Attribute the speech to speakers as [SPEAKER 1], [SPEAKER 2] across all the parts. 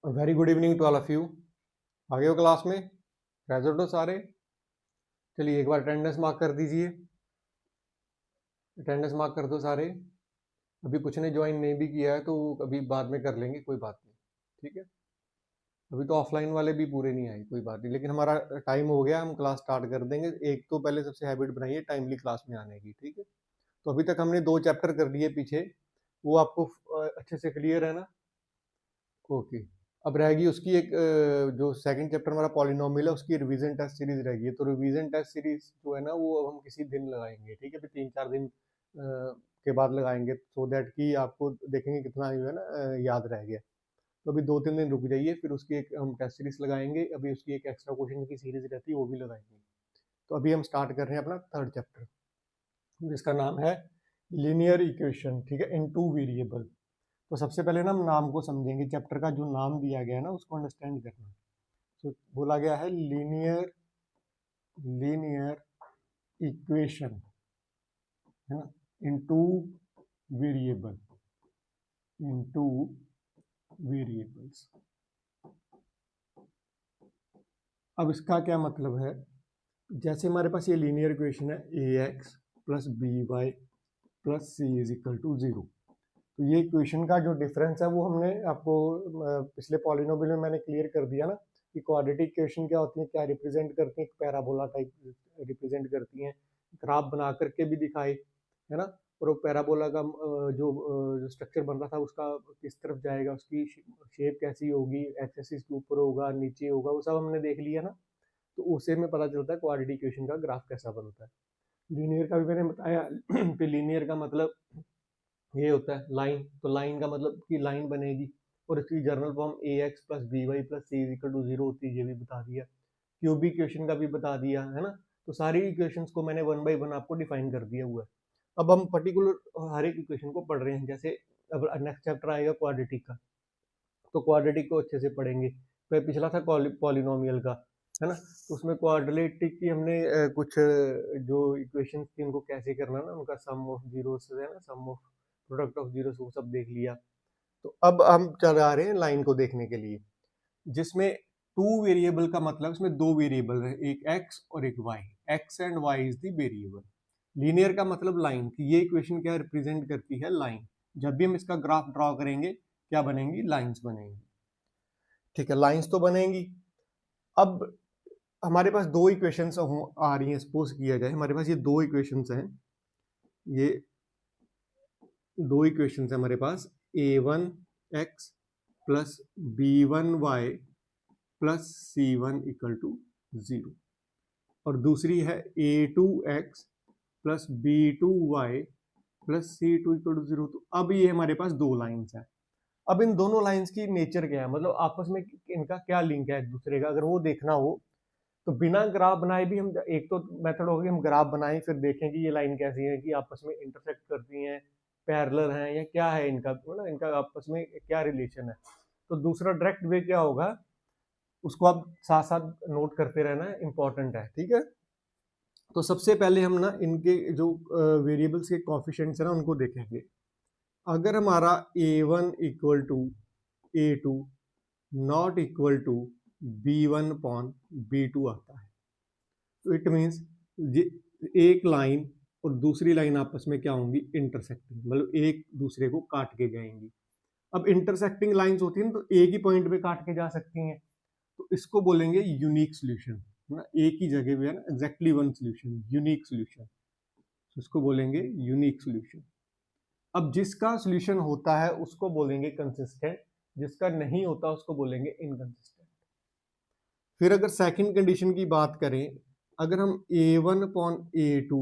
[SPEAKER 1] Very good evening to all of you. आ गए हो क्लास में? प्रेजेंट हो सारे? चलिए एक बार अटेंडेंस मार्क कर दीजिए। अटेंडेंस मार्क कर दो सारे। अभी कुछ ने ज्वाइन नहीं भी किया है तो अभी बाद में कर लेंगे, कोई बात नहीं। ठीक है, अभी तो ऑफलाइन वाले भी पूरे नहीं आए, कोई बात नहीं, लेकिन हमारा टाइम हो गया, हम क्लास स्टार्ट कर देंगे। एक तो पहले सबसे हैबिट बनाइए टाइमली क्लास में आने की, ठीक है। तो अभी तक हमने 2 चैप्टर कर लिए पीछे, वो आपको अच्छे से क्लियर है ना? ओके। अब रहेगी उसकी एक जो सेकंड चैप्टर हमारा पॉलिनोमियल है, उसकी रिवीजन टेस्ट सीरीज रहेगी। तो रिवीजन टेस्ट सीरीज जो है ना, वो अब हम किसी दिन लगाएंगे, ठीक है। फिर 3-4 दिन के बाद लगाएंगे, सो दैट कि आपको देखेंगे कितना जो है ना याद रह गया। तो अभी 2-3 दिन रुक जाइए, फिर उसकी एक हम टेस्ट सीरीज लगाएंगे। अभी उसकी एक एक्स्ट्रा क्वेश्चन की सीरीज रहती है, वो भी लगाएंगे। तो अभी हम स्टार्ट कर रहे हैं अपना थर्ड चैप्टर, जिसका नाम है लीनियर इक्वेशन, ठीक है, इन टू वेरिएबल। तो सबसे पहले ना हम नाम को समझेंगे, चैप्टर का जो नाम दिया गया है ना उसको अंडरस्टैंड करना। तो बोला गया है लीनियर लीनियर इक्वेशन, है ना, इनटू वेरिएबल, इनटू वेरिएबल्स। अब इसका क्या मतलब है? जैसे हमारे पास ये लीनियर इक्वेशन है a x plus b y plus c is equal to 0। तो ये इक्वेशन का जो डिफरेंस है वो हमने आपको पिछले पॉलिनोमियल में मैंने क्लियर कर दिया ना, कि क्वाड्रेटिक इक्वेशन क्या होती है, क्या रिप्रेजेंट करती है, पैराबोला टाइप रिप्रेजेंट करती हैं। ग्राफ बना करके भी दिखाए, है ना। और वो पैराबोला का जो स्ट्रक्चर बन रहा था उसका किस तरफ जाएगा, उसकी शेप कैसी होगी, एक्स एक्सिस के ऊपर होगा, नीचे होगा, वो सब हमने देख लिया ना। तो उससे में पता चलता है क्वाड्रेटिक इक्वेशन का ग्राफ कैसा बनता है। लीनियर का भी मैंने बताया कि लीनियर का मतलब ये होता है लाइन। तो लाइन का मतलब कि लाइन बनेगी, और इसकी general form a x plus b y plus c equal to 0 होती है, ये भी बता दिया। क्यूबिक इक्वेशन का भी बता दिया, है ना। तो सारी इक्वेशंस को मैंने 1 बाय 1 आपको डिफाइन कर दिया हुआ है। अब हम पर्टिकुलर हर एक इक्वेशन को पढ़ रहे हैं। जैसे अब नेक्स्ट चैप्टर आएगा क्वाड्रेटिक का, तो क्वाड्रेटिक को अच्छे से पढ़ेंगे। फिर पिछला था पॉलिनोमियल का, है ना। तो उसमें क्वाड्रेटिक की हमने कुछ जो इक्वेशंस थी उनको कैसे करना ना, उनका सम ऑफ जीरोस है ना, सम ऑफ प्रोडक्ट ऑफ जीरोस, वो सब देख लिया। तो अब हम चल आ रहे हैं लाइन को देखने के लिए, जिसमें टू वेरिएबल का मतलब इसमें दो वेरिएबल है, एक एक्स और एक y. X and y is the variable. Linear का मतलब लाइन, कि ये इक्वेशन क्या रिप्रेजेंट करती है, लाइन। जब भी हम इसका ग्राफ ड्रॉ करेंगे, क्या बनेंगी, लाइंस बनेंगी, ठीक है, लाइंस तो बनेंगी। अब हमारे पास दो इक्वेशंस आ रही हैं, सपोज किया जाए हमारे पास ये दो इक्वेशंस हैं, ये दो इक्वेशंस हैं हमारे पास, a one x plus b one y plus c one equal to 0, और दूसरी है a two x plus b two y plus c two equal to 0। तो अब ये हमारे पास दो लाइंस हैं। अब इन दोनों लाइंस की नेचर क्या है, मतलब आपस में इनका क्या लिंक है एक दूसरे का, अगर वो देखना हो तो बिना ग्राफ बनाए भी हम, एक तो मेथड होगी हम ग्राफ बनाएं फिर देखें कि ये लाइन कैसी है, कि आपस में इंटरसेक्ट करती हैं, पैरेलल हैं, या क्या है इनका, मतलब इनका आपस में क्या रिलेशन है। तो दूसरा डायरेक्ट वे क्या होगा, उसको आप साथ साथ नोट करते रहना है, इंपॉर्टेंट है, ठीक है। तो सबसे पहले हम ना इनके जो वेरिएबल्स के कॉफिशिएंट्स है ना उनको देखेंगे। अगर हमारा a one equal to a two not equal to b one upon b two आता है, तो इट मीन्स एक लाइन और दूसरी लाइन आपस में क्या होंगी, इंटरसेक्टिंग, मतलब एक दूसरे को काट के जाएंगी। अब इंटरसेक्टिंग लाइंस होती है ना, तो एक ही पॉइंट पे काट के जा सकती हैं, तो इसको बोलेंगे यूनिक सोल्यूशन, है ना। एक ही जगह पे है ना, exactly one solution, unique solution, तो इसको बोलेंगे यूनिक सोल्यूशन। अब जिसका सोल्यूशन होता है उसको बोलेंगे कंसिस्टेंट, जिसका नहीं होता उसको बोलेंगे इनकंसिस्टेंट। फिर अगर सेकंड कंडीशन की बात करें, अगर हम a one upon a two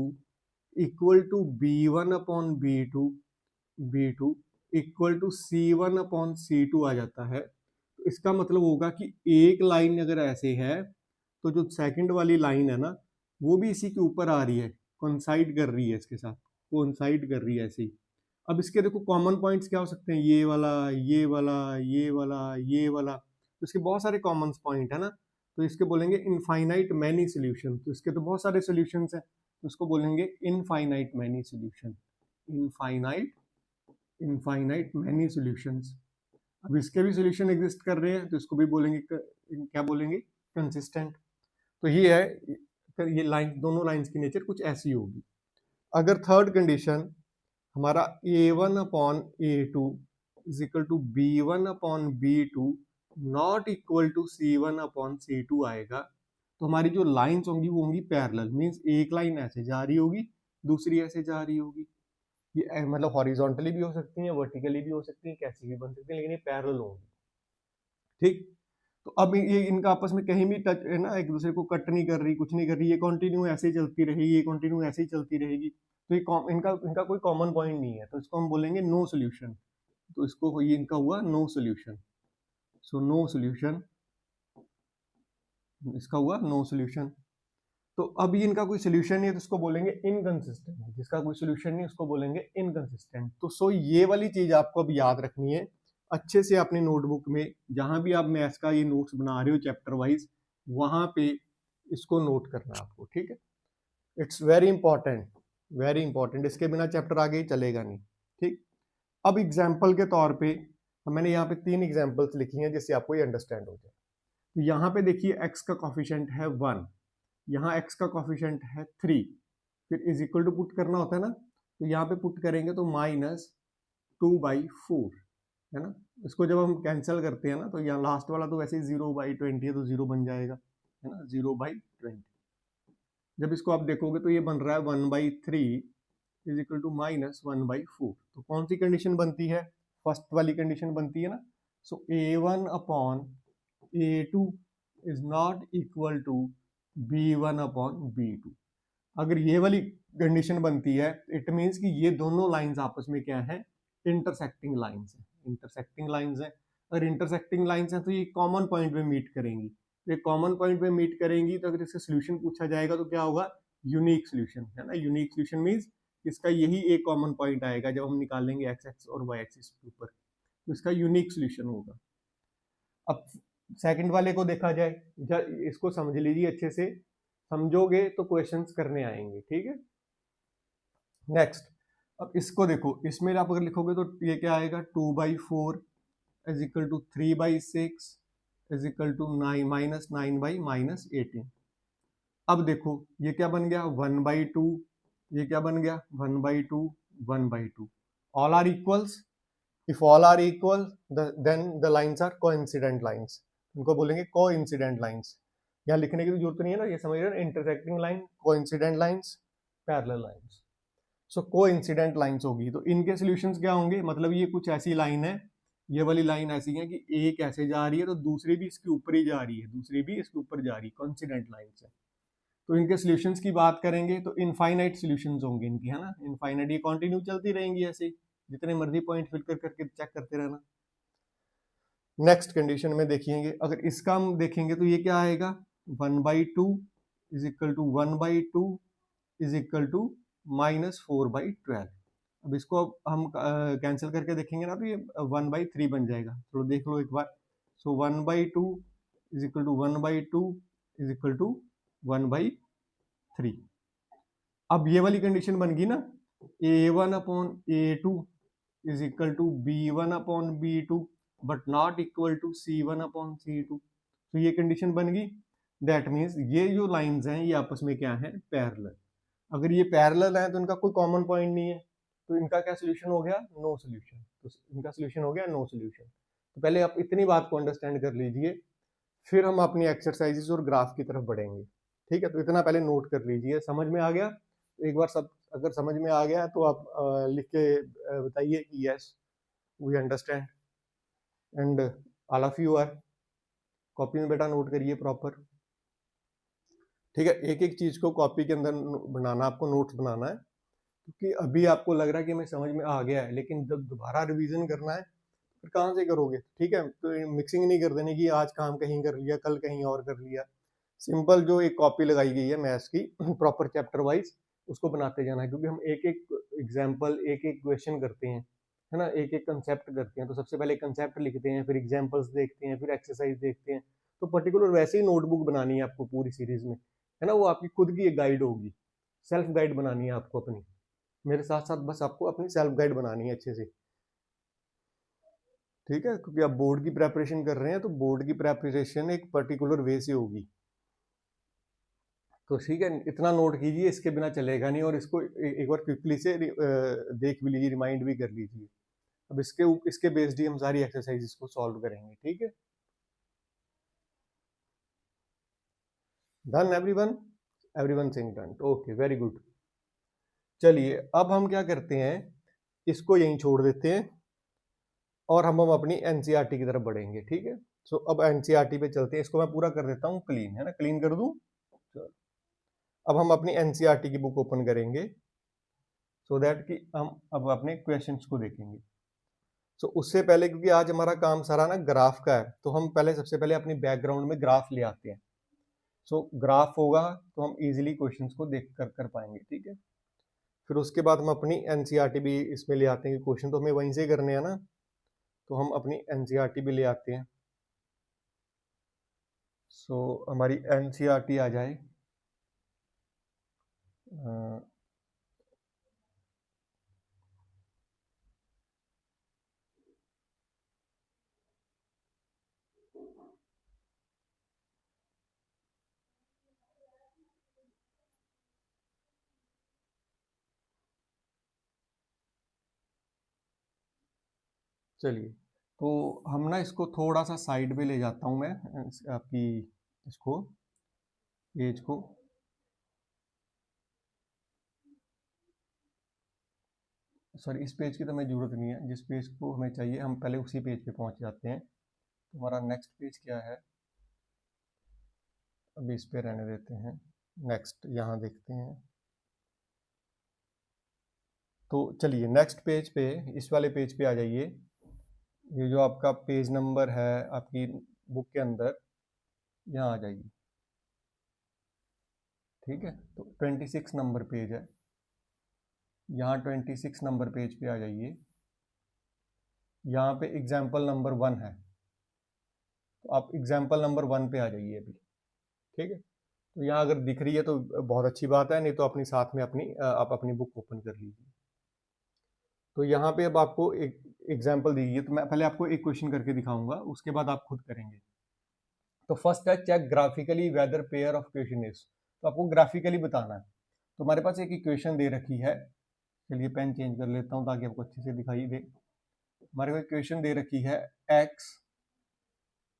[SPEAKER 1] equal to b one upon b two equal to c one upon c two आ जाता है, तो इसका मतलब होगा कि एक लाइन अगर ऐसे है, तो जो सेकंड वाली लाइन है ना, वो भी इसी के ऊपर आ रही है, कोइंसाइड कर रही है इसके साथ, कोइंसाइड कर रही है ऐसे ही। अब इसके देखो कॉमन पॉइंट्स क्या हो सकते हैं, ये वाला, ये वाला, ये वाला, ये वाला, तो इसके बहुत सारे कॉमन पॉइंट है ना। तो इसके बोलेंगे इनफाइनाइट मैनी सोल्यूशन, तो इसके तो बहुत सारे सोल्यूशंस हैं, तो इसको बोलेंगे infinite many solution, infinite many solutions. अब इसके भी सोल्यूशन एग्जिस्ट कर रहे हैं तो इसको भी बोलेंगे क्या बोलेंगे, कंसिस्टेंट। तो ये है, ये लाइन, दोनों लाइंस की नेचर कुछ ऐसी होगी। अगर थर्ड कंडीशन हमारा a1 upon a2 is equal to b1 upon b2 not equal to c1 upon c2 आएगा, तो हमारी जो लाइंस होंगी वो होंगी पैरेलल, मींस एक लाइन ऐसे जा रही होगी, दूसरी ऐसे जा रही होगी। ये मतलब हॉरिजॉन्टली भी हो सकती है, वर्टिकली भी हो सकती है, कैसी भी बन सकती है, लेकिन ये पैरेलल होंगी। ठीक, तो अब ये इनका आपस में कहीं भी टच है ना, एक दूसरे को कट नहीं कर रही, कुछ नहीं कर रही, ये कंटिन्यू ऐसे ही चलती रहेगी, ये कंटिन्यू ऐसे ही चलती रहेगी। तो ये इनका इनका कोई कॉमन पॉइंट नहीं है, तो इसको हम बोलेंगे नो सोल्यूशन। तो इसको ये इनका हुआ no solution. So no solution, इसका हुआ नो सोल्यूशन। तो अब ये इनका कोई सोल्यूशन नहीं है तो इसको बोलेंगे इनकंसिस्टेंट। जिसका कोई सोल्यूशन नहीं उसको बोलेंगे इनकंसिस्टेंट। तो सो ये वाली चीज आपको अब याद रखनी है अच्छे से अपनी नोटबुक में, जहां भी आप मैथ्स का ये नोट्स बना रहे हो चैप्टर वाइज, वहां पे इसको नोट करना है आपको, ठीक है। It's very important, very important, इसके बिना चैप्टर आगे चलेगा नहीं। ठीक, अब एग्जाम्पल के तौर पे मैंने यहाँ पे 3 एग्जाम्पल्स लिखी हैं जिससे आपको ये अंडरस्टैंड हो जाए। तो यहाँ पे देखिए x का कॉफिशिएंट है 1, यहाँ x का कॉफिशिएंट है 3, फिर इज इक्वल टू पुट करना होता है ना, तो यहाँ पे पुट करेंगे तो -2/4 है ना। इसको जब हम कैंसिल करते हैं ना तो यहाँ लास्ट वाला तो वैसे ही 0/20 है तो 0 बन जाएगा, है ना, 0/20। जब इसको आप देखोगे तो ये बन रहा है 1/3 इज इक्वल टू -1/4। तो कौन सी कंडीशन बनती है, फर्स्ट वाली कंडीशन बनती है ना। So a1 upon a2 is not equal to b1 upon b2। अगर ये वाली कंडीशन बनती है इट मीन्स कि ये दोनों लाइंस आपस में क्या है, इंटरसेक्टिंग लाइंस है, इंटरसेक्टिंग लाइंस है। अगर इंटरसेक्टिंग लाइंस है तो ये कॉमन पॉइंट में मीट करेंगी, ये कॉमन पॉइंट में मीट करेंगी तो अगर इसका सोल्यूशन पूछा जाएगा तो क्या होगा, यूनिक सोल्यूशन, है ना। यूनिक सोल्यूशन मीन्स इसका यही एक कॉमन पॉइंट आएगा जब हम निकालेंगे एक्स एक्स और वाई एक्सिस के ऊपर, तो इसका यूनिक सोल्यूशन होगा। अब सेकंड वाले को देखा जाए, इसको समझ लीजिए अच्छे से, समझोगे तो क्वेश्चंस करने आएंगे, ठीक है। नेक्स्ट, अब इसको देखो, इसमें आप अगर लिखोगे तो ये क्या आएगा, 2/4 is equal to 3/6 is equal to -9/-18। अब देखो ये क्या बन गया, 1/2, ये क्या बन गया 1/2, 1/2, all are equals. If all are equal then the lines are coincident lines, इनको बोलेंगे कोइंसिडेंट लाइंस। यहाँ लिखने की तो जरूरत नहीं है ना, ये समझ रहे हो, intersecting line, coincident lines, parallel lines. So coincident lines होगी तो इनके सॉल्यूशंस क्या होंगे, मतलब ये कुछ ऐसी लाइन है, ये वाली लाइन ऐसी है कि एक ऐसे जा रही है तो दूसरी भी इसके ऊपर ही जा रही है, दूसरी भी इसके ऊपर जा रही है, कोइंसिडेंट लाइंस है। तो इनके सॉल्यूशंस की बात करेंगे तो इनफाइनाइट सॉल्यूशंस होंगे इनकी, है ना, इनफाइनाइट, ये कंटिन्यू चलती रहेंगी ऐसे, जितने मर्जी पॉइंट फिल कर करके चेक करते रहना। नेक्स्ट कंडीशन में देखेंगे, अगर इसका हम देखेंगे तो ये क्या आएगा, 1/2 is equal to 1/2 is equal to -4/12। अब इसको हम कैंसिल करके देखेंगे ना तो ये 1/3 बन जाएगा, तो देख लो एक बार। So 1/2 is equal to 1/2 is equal to 1/3। अब ये वाली कंडीशन बन गई ना, a1 upon a2 is equal to b1 upon b2 but not equal to c1 upon c2। तो ये कंडीशन बन गई, दैट मीन्स ये जो लाइंस हैं ये आपस में क्या है, पैरेलल। अगर ये पैरेलल है तो इनका कोई कॉमन पॉइंट नहीं है, तो इनका क्या सोल्यूशन हो गया, नो सोल्यूशन। तो इनका सोल्यूशन हो गया नो सोल्यूशन। तो पहले आप इतनी बात को अंडरस्टैंड कर लीजिए, फिर हम अपनी एक्सरसाइजेस और ग्राफ की तरफ बढ़ेंगे, ठीक है। तो इतना पहले नोट कर लीजिए, समझ में आ गया, एक बार सब अगर समझ में आ गया तो आप लिख के बताइए कि yes we understand and all of you are. Copy में बेटा नोट करिए प्रॉपर, ठीक है। एक एक चीज को कॉपी के अंदर बनाना, आपको नोट्स बनाना है, क्योंकि अभी आपको लग रहा है कि हमें समझ में आ गया है, लेकिन जब दोबारा रिवीजन करना है फिर कहाँ से करोगे, ठीक है। तो मिक्सिंग नहीं कर देने की, आज काम कहीं कर लिया कल कहीं और कर लिया। सिंपल जो एक कॉपी लगाई गई है मैथ्स की प्रॉपर चैप्टर वाइज, उसको बनाते जाना है, क्योंकि हम एक एक एग्जाम्पल, एक एक क्वेश्चन करते हैं, है ना, एक एक कंसेप्ट करते हैं। तो सबसे पहले कंसेप्ट लिखते हैं, फिर एग्जाम्पल्स देखते हैं, फिर एक्सरसाइज देखते हैं। तो पर्टिकुलर वैसे ही नोटबुक बनानी है आपको पूरी सीरीज में, है ना, वो आपकी खुद की एक गाइड होगी, सेल्फ गाइड बनानी है आपको अपनी, मेरे साथ साथ बस आपको अपनी सेल्फ गाइड बनानी है अच्छे से। ठीक है, क्योंकि आप बोर्ड की प्रेपरेशन कर रहे हैं तो बोर्ड की प्रेपरेशन एक पर्टिकुलर वे से होगी। तो ठीक है, इतना नोट कीजिए, इसके बिना चलेगा नहीं, और इसको एक बार क्विकली से देख भी लीजिए, रिमाइंड भी कर लीजिए। अब इसके बेस्ड ही हम सारी एक्सरसाइजेस को सॉल्व करेंगे। ठीक है, done everyone, everyone saying done, okay very good. चलिए अब हम क्या करते हैं, इसको यहीं छोड़ देते हैं और हम अपनी एनसीईआरटी की तरफ बढ़ेंगे। ठीक है, सो अब एनसीईआरटी पे चलते हैं। इसको मैं पूरा कर देता हूँ क्लीन, है ना, क्लीन कर दूं। चलो अब हम अपनी एनसीईआरटी की बुक ओपन करेंगे सो दैट कि हम अब अपने क्वेश्चंस को देखेंगे। सो उससे पहले, क्योंकि आज हमारा काम सारा ना ग्राफ का है, तो हम पहले सबसे पहले अपनी बैकग्राउंड में ग्राफ ले आते हैं। सो ग्राफ होगा तो हम इजीली क्वेश्चंस को देख कर पाएंगे। ठीक है, फिर उसके बाद हम अपनी एनसीईआरटी भी इसमें ले आते हैं, क्वेश्चन तो हमें वहीं से करने हैं ना, तो हम अपनी एनसीईआरटी भी ले आते हैं। सो हमारी एनसीईआरटी आ जाए, चलिए तो हम ना इसको थोड़ा सा साइड पे ले जाता हूँ मैं, आपकी इसको पेज को। सॉरी, इस पेज की तो हमें ज़रूरत नहीं है, जिस पेज को हमें चाहिए हम पहले उसी पेज पे पहुंच जाते हैं। तो हमारा नेक्स्ट पेज क्या है, अभी इस पे रहने देते हैं, नेक्स्ट यहाँ देखते हैं। तो चलिए नेक्स्ट पेज पे, इस वाले पेज पे आ जाइए। ये जो आपका पेज नंबर है आपकी बुक के अंदर, यहाँ आ जाइए। ठीक है, तो 26 नंबर पेज है, यहाँ 26 नंबर पेज पे आ जाइए। यहाँ पे एग्जाम्पल नंबर 1 है, तो आप एग्जाम्पल नंबर 1 पे आ जाइए अभी। ठीक है, तो यहाँ अगर दिख रही है तो बहुत अच्छी बात है, नहीं तो अपनी साथ में आप अपनी बुक ओपन कर लीजिए। तो यहाँ पे अब आपको एक एग्जाम्पल दीजिए, तो मैं पहले आपको एक क्वेश्चन करके दिखाऊंगा, उसके बाद आप खुद करेंगे। तो फर्स्ट है check graphically whether pair of question is, तो आपको ग्राफिकली बताना है। तो हमारे पास एक इक्वेशन दे रखी है, चलिए पेन चेंज कर लेता हूँ ताकि आपको अच्छे से दिखाई दे। हमारे को इक्वेशन दे रखी है x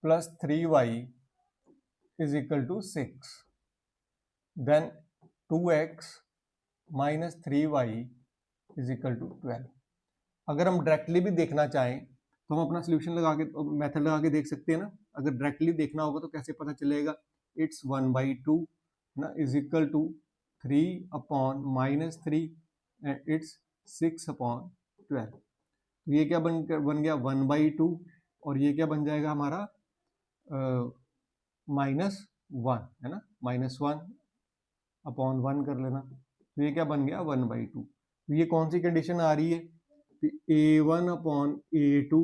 [SPEAKER 1] plus 3y is equal to 6, then 2x minus 3y is equal to 12। अगर हम डायरेक्टली भी देखना चाहें तो हम अपना सोल्यूशन लगा के, मेथड लगा के देख सकते हैं ना। अगर डायरेक्टली देखना होगा तो कैसे पता चलेगा, इट्स 1/2 ना is equal to 3 upon minus 3 and it's 6/12। तो ये क्या बन गया 1/2, और ये क्या बन जाएगा हमारा -1, है ना, -1 अपॉन 1 कर लेना, तो ये क्या बन गया 1/2। तो ये कौन सी कंडीशन आ रही है, A1 upon A2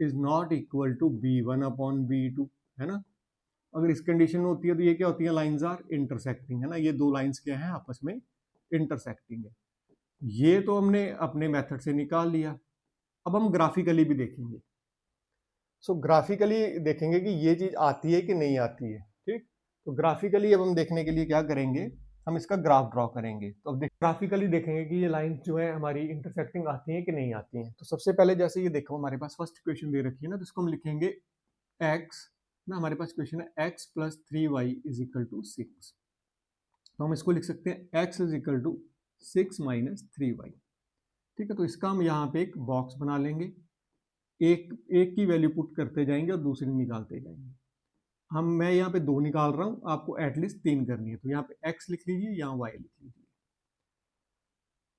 [SPEAKER 1] is not equal to B1 upon B2, है ना। अगर इस कंडीशन में होती है तो ये क्या होती है, लाइंस आर इंटरसेक्टिंग, है ना, ये दो लाइंस क्या है आपस में इंटरसेक्टिंग है। ये तो हमने अपने मेथड से निकाल लिया। अब हम ग्राफिकली भी देखेंगे। सो ग्राफिकली देखेंगे कि ये चीज आती है कि नहीं आती है। ठीक, तो ग्राफिकली अब हम देखने के लिए क्या करेंगे, हम इसका ग्राफ ड्रॉ करेंगे। तो अब ग्राफिकली देखेंगे कि ये लाइंस जो है हमारी इंटरसेक्टिंग आती हैं कि नहीं आती हैं। तो सबसे पहले जैसे ये देखो हमारे पास फर्स्ट क्वेश्चन दे रखी है ना, तो इसको हम लिखेंगे x ना, हमारे पास क्वेश्चन है x plus 3y is equal to 6। तो हम इसको लिख सकते हैं x is equal to 6 minus 3y। ठीक है, तो इसका हम यहाँ पे एक बॉक्स बना लेंगे, एक की वैल्यू पुट करते जाएंगे और दूसरी निकालते जाएंगे। मैं यहाँ पे 2 निकाल रहा हूँ, आपको एटलीस्ट 3 करनी है, तो यहाँ पे x लिख लीजिए, यहाँ y लिख लीजिए।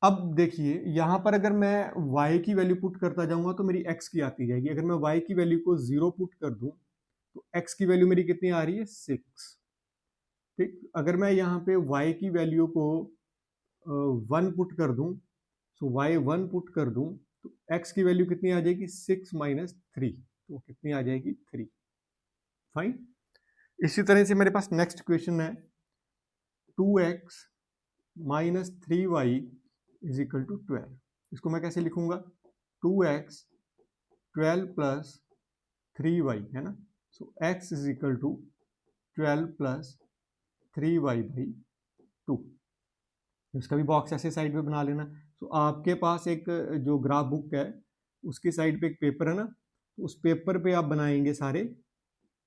[SPEAKER 1] अब देखिए यहाँ पर अगर मैं y की वैल्यू पुट करता जाऊंगा तो मेरी x की आती जाएगी। अगर मैं y की वैल्यू को 0 पुट कर दूं तो x की वैल्यू मेरी कितनी आ रही है, 6। ठीक, अगर मैं यहाँ पे y की वैल्यू को 1 पुट कर दूं, सो y 1 पुट कर दूं तो x की वैल्यू कितनी आ जाएगी, 6 माइनस 3, तो कितनी आ जाएगी 3। फाइन। इसी तरह से मेरे पास नेक्स्ट क्वेश्चन है 2x minus 3y is equal to 12। इसको मैं कैसे लिखूंगा, 2x 12 प्लस 3y है ना। So x is equal to 12 plus 3y by 2। इसका भी बॉक्स ऐसे साइड पे बना लेना। तो आपके पास एक जो ग्राफ बुक है उसकी साइड पे एक पेपर है ना, तो उस पेपर पे आप बनाएंगे सारे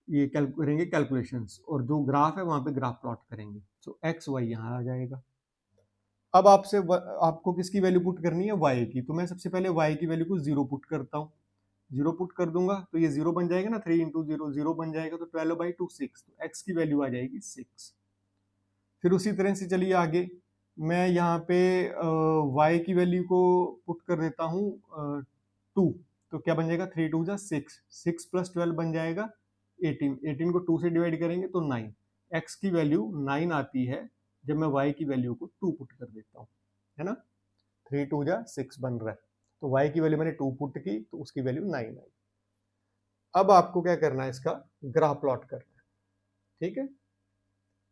[SPEAKER 1] ये करेंगे कैलकुलेशंस, और जो ग्राफ है वहां पे ग्राफ प्लॉट करेंगे। सो एक्स वाई यहाँ आ जाएगा। अब आपको किसकी वैल्यू पुट करनी है, y की। तो मैं सबसे पहले y की वैल्यू को 0 पुट करता हूँ। 0 पुट कर दूंगा तो ये 0 बन जाएगा ना, 3 इंटू 0 0 बन जाएगा, तो 12/2 6। तो x की वैल्यू आ जाएगी 6। फिर उसी तरह से चलिए आगे, मैं यहाँ पे y की वैल्यू को पुट कर देता हूँ 2। तो क्या बन जाएगा, 3 2 जा 6, 6 प्लस 12 बन जाएगा 18। 18 को 2 से डिवाइड करेंगे तो 9। x की वैल्यू 9 आती है जब मैं y की वैल्यू को 2 पुट कर देता हूँ, है ना। 3 2 जा 6 बन रहा है, तो y की वैल्यू मैंने 2 पुट की तो उसकी वैल्यू 9 आई। अब आपको क्या करना है, इसका ग्राफ प्लॉट करना है, ठीक है।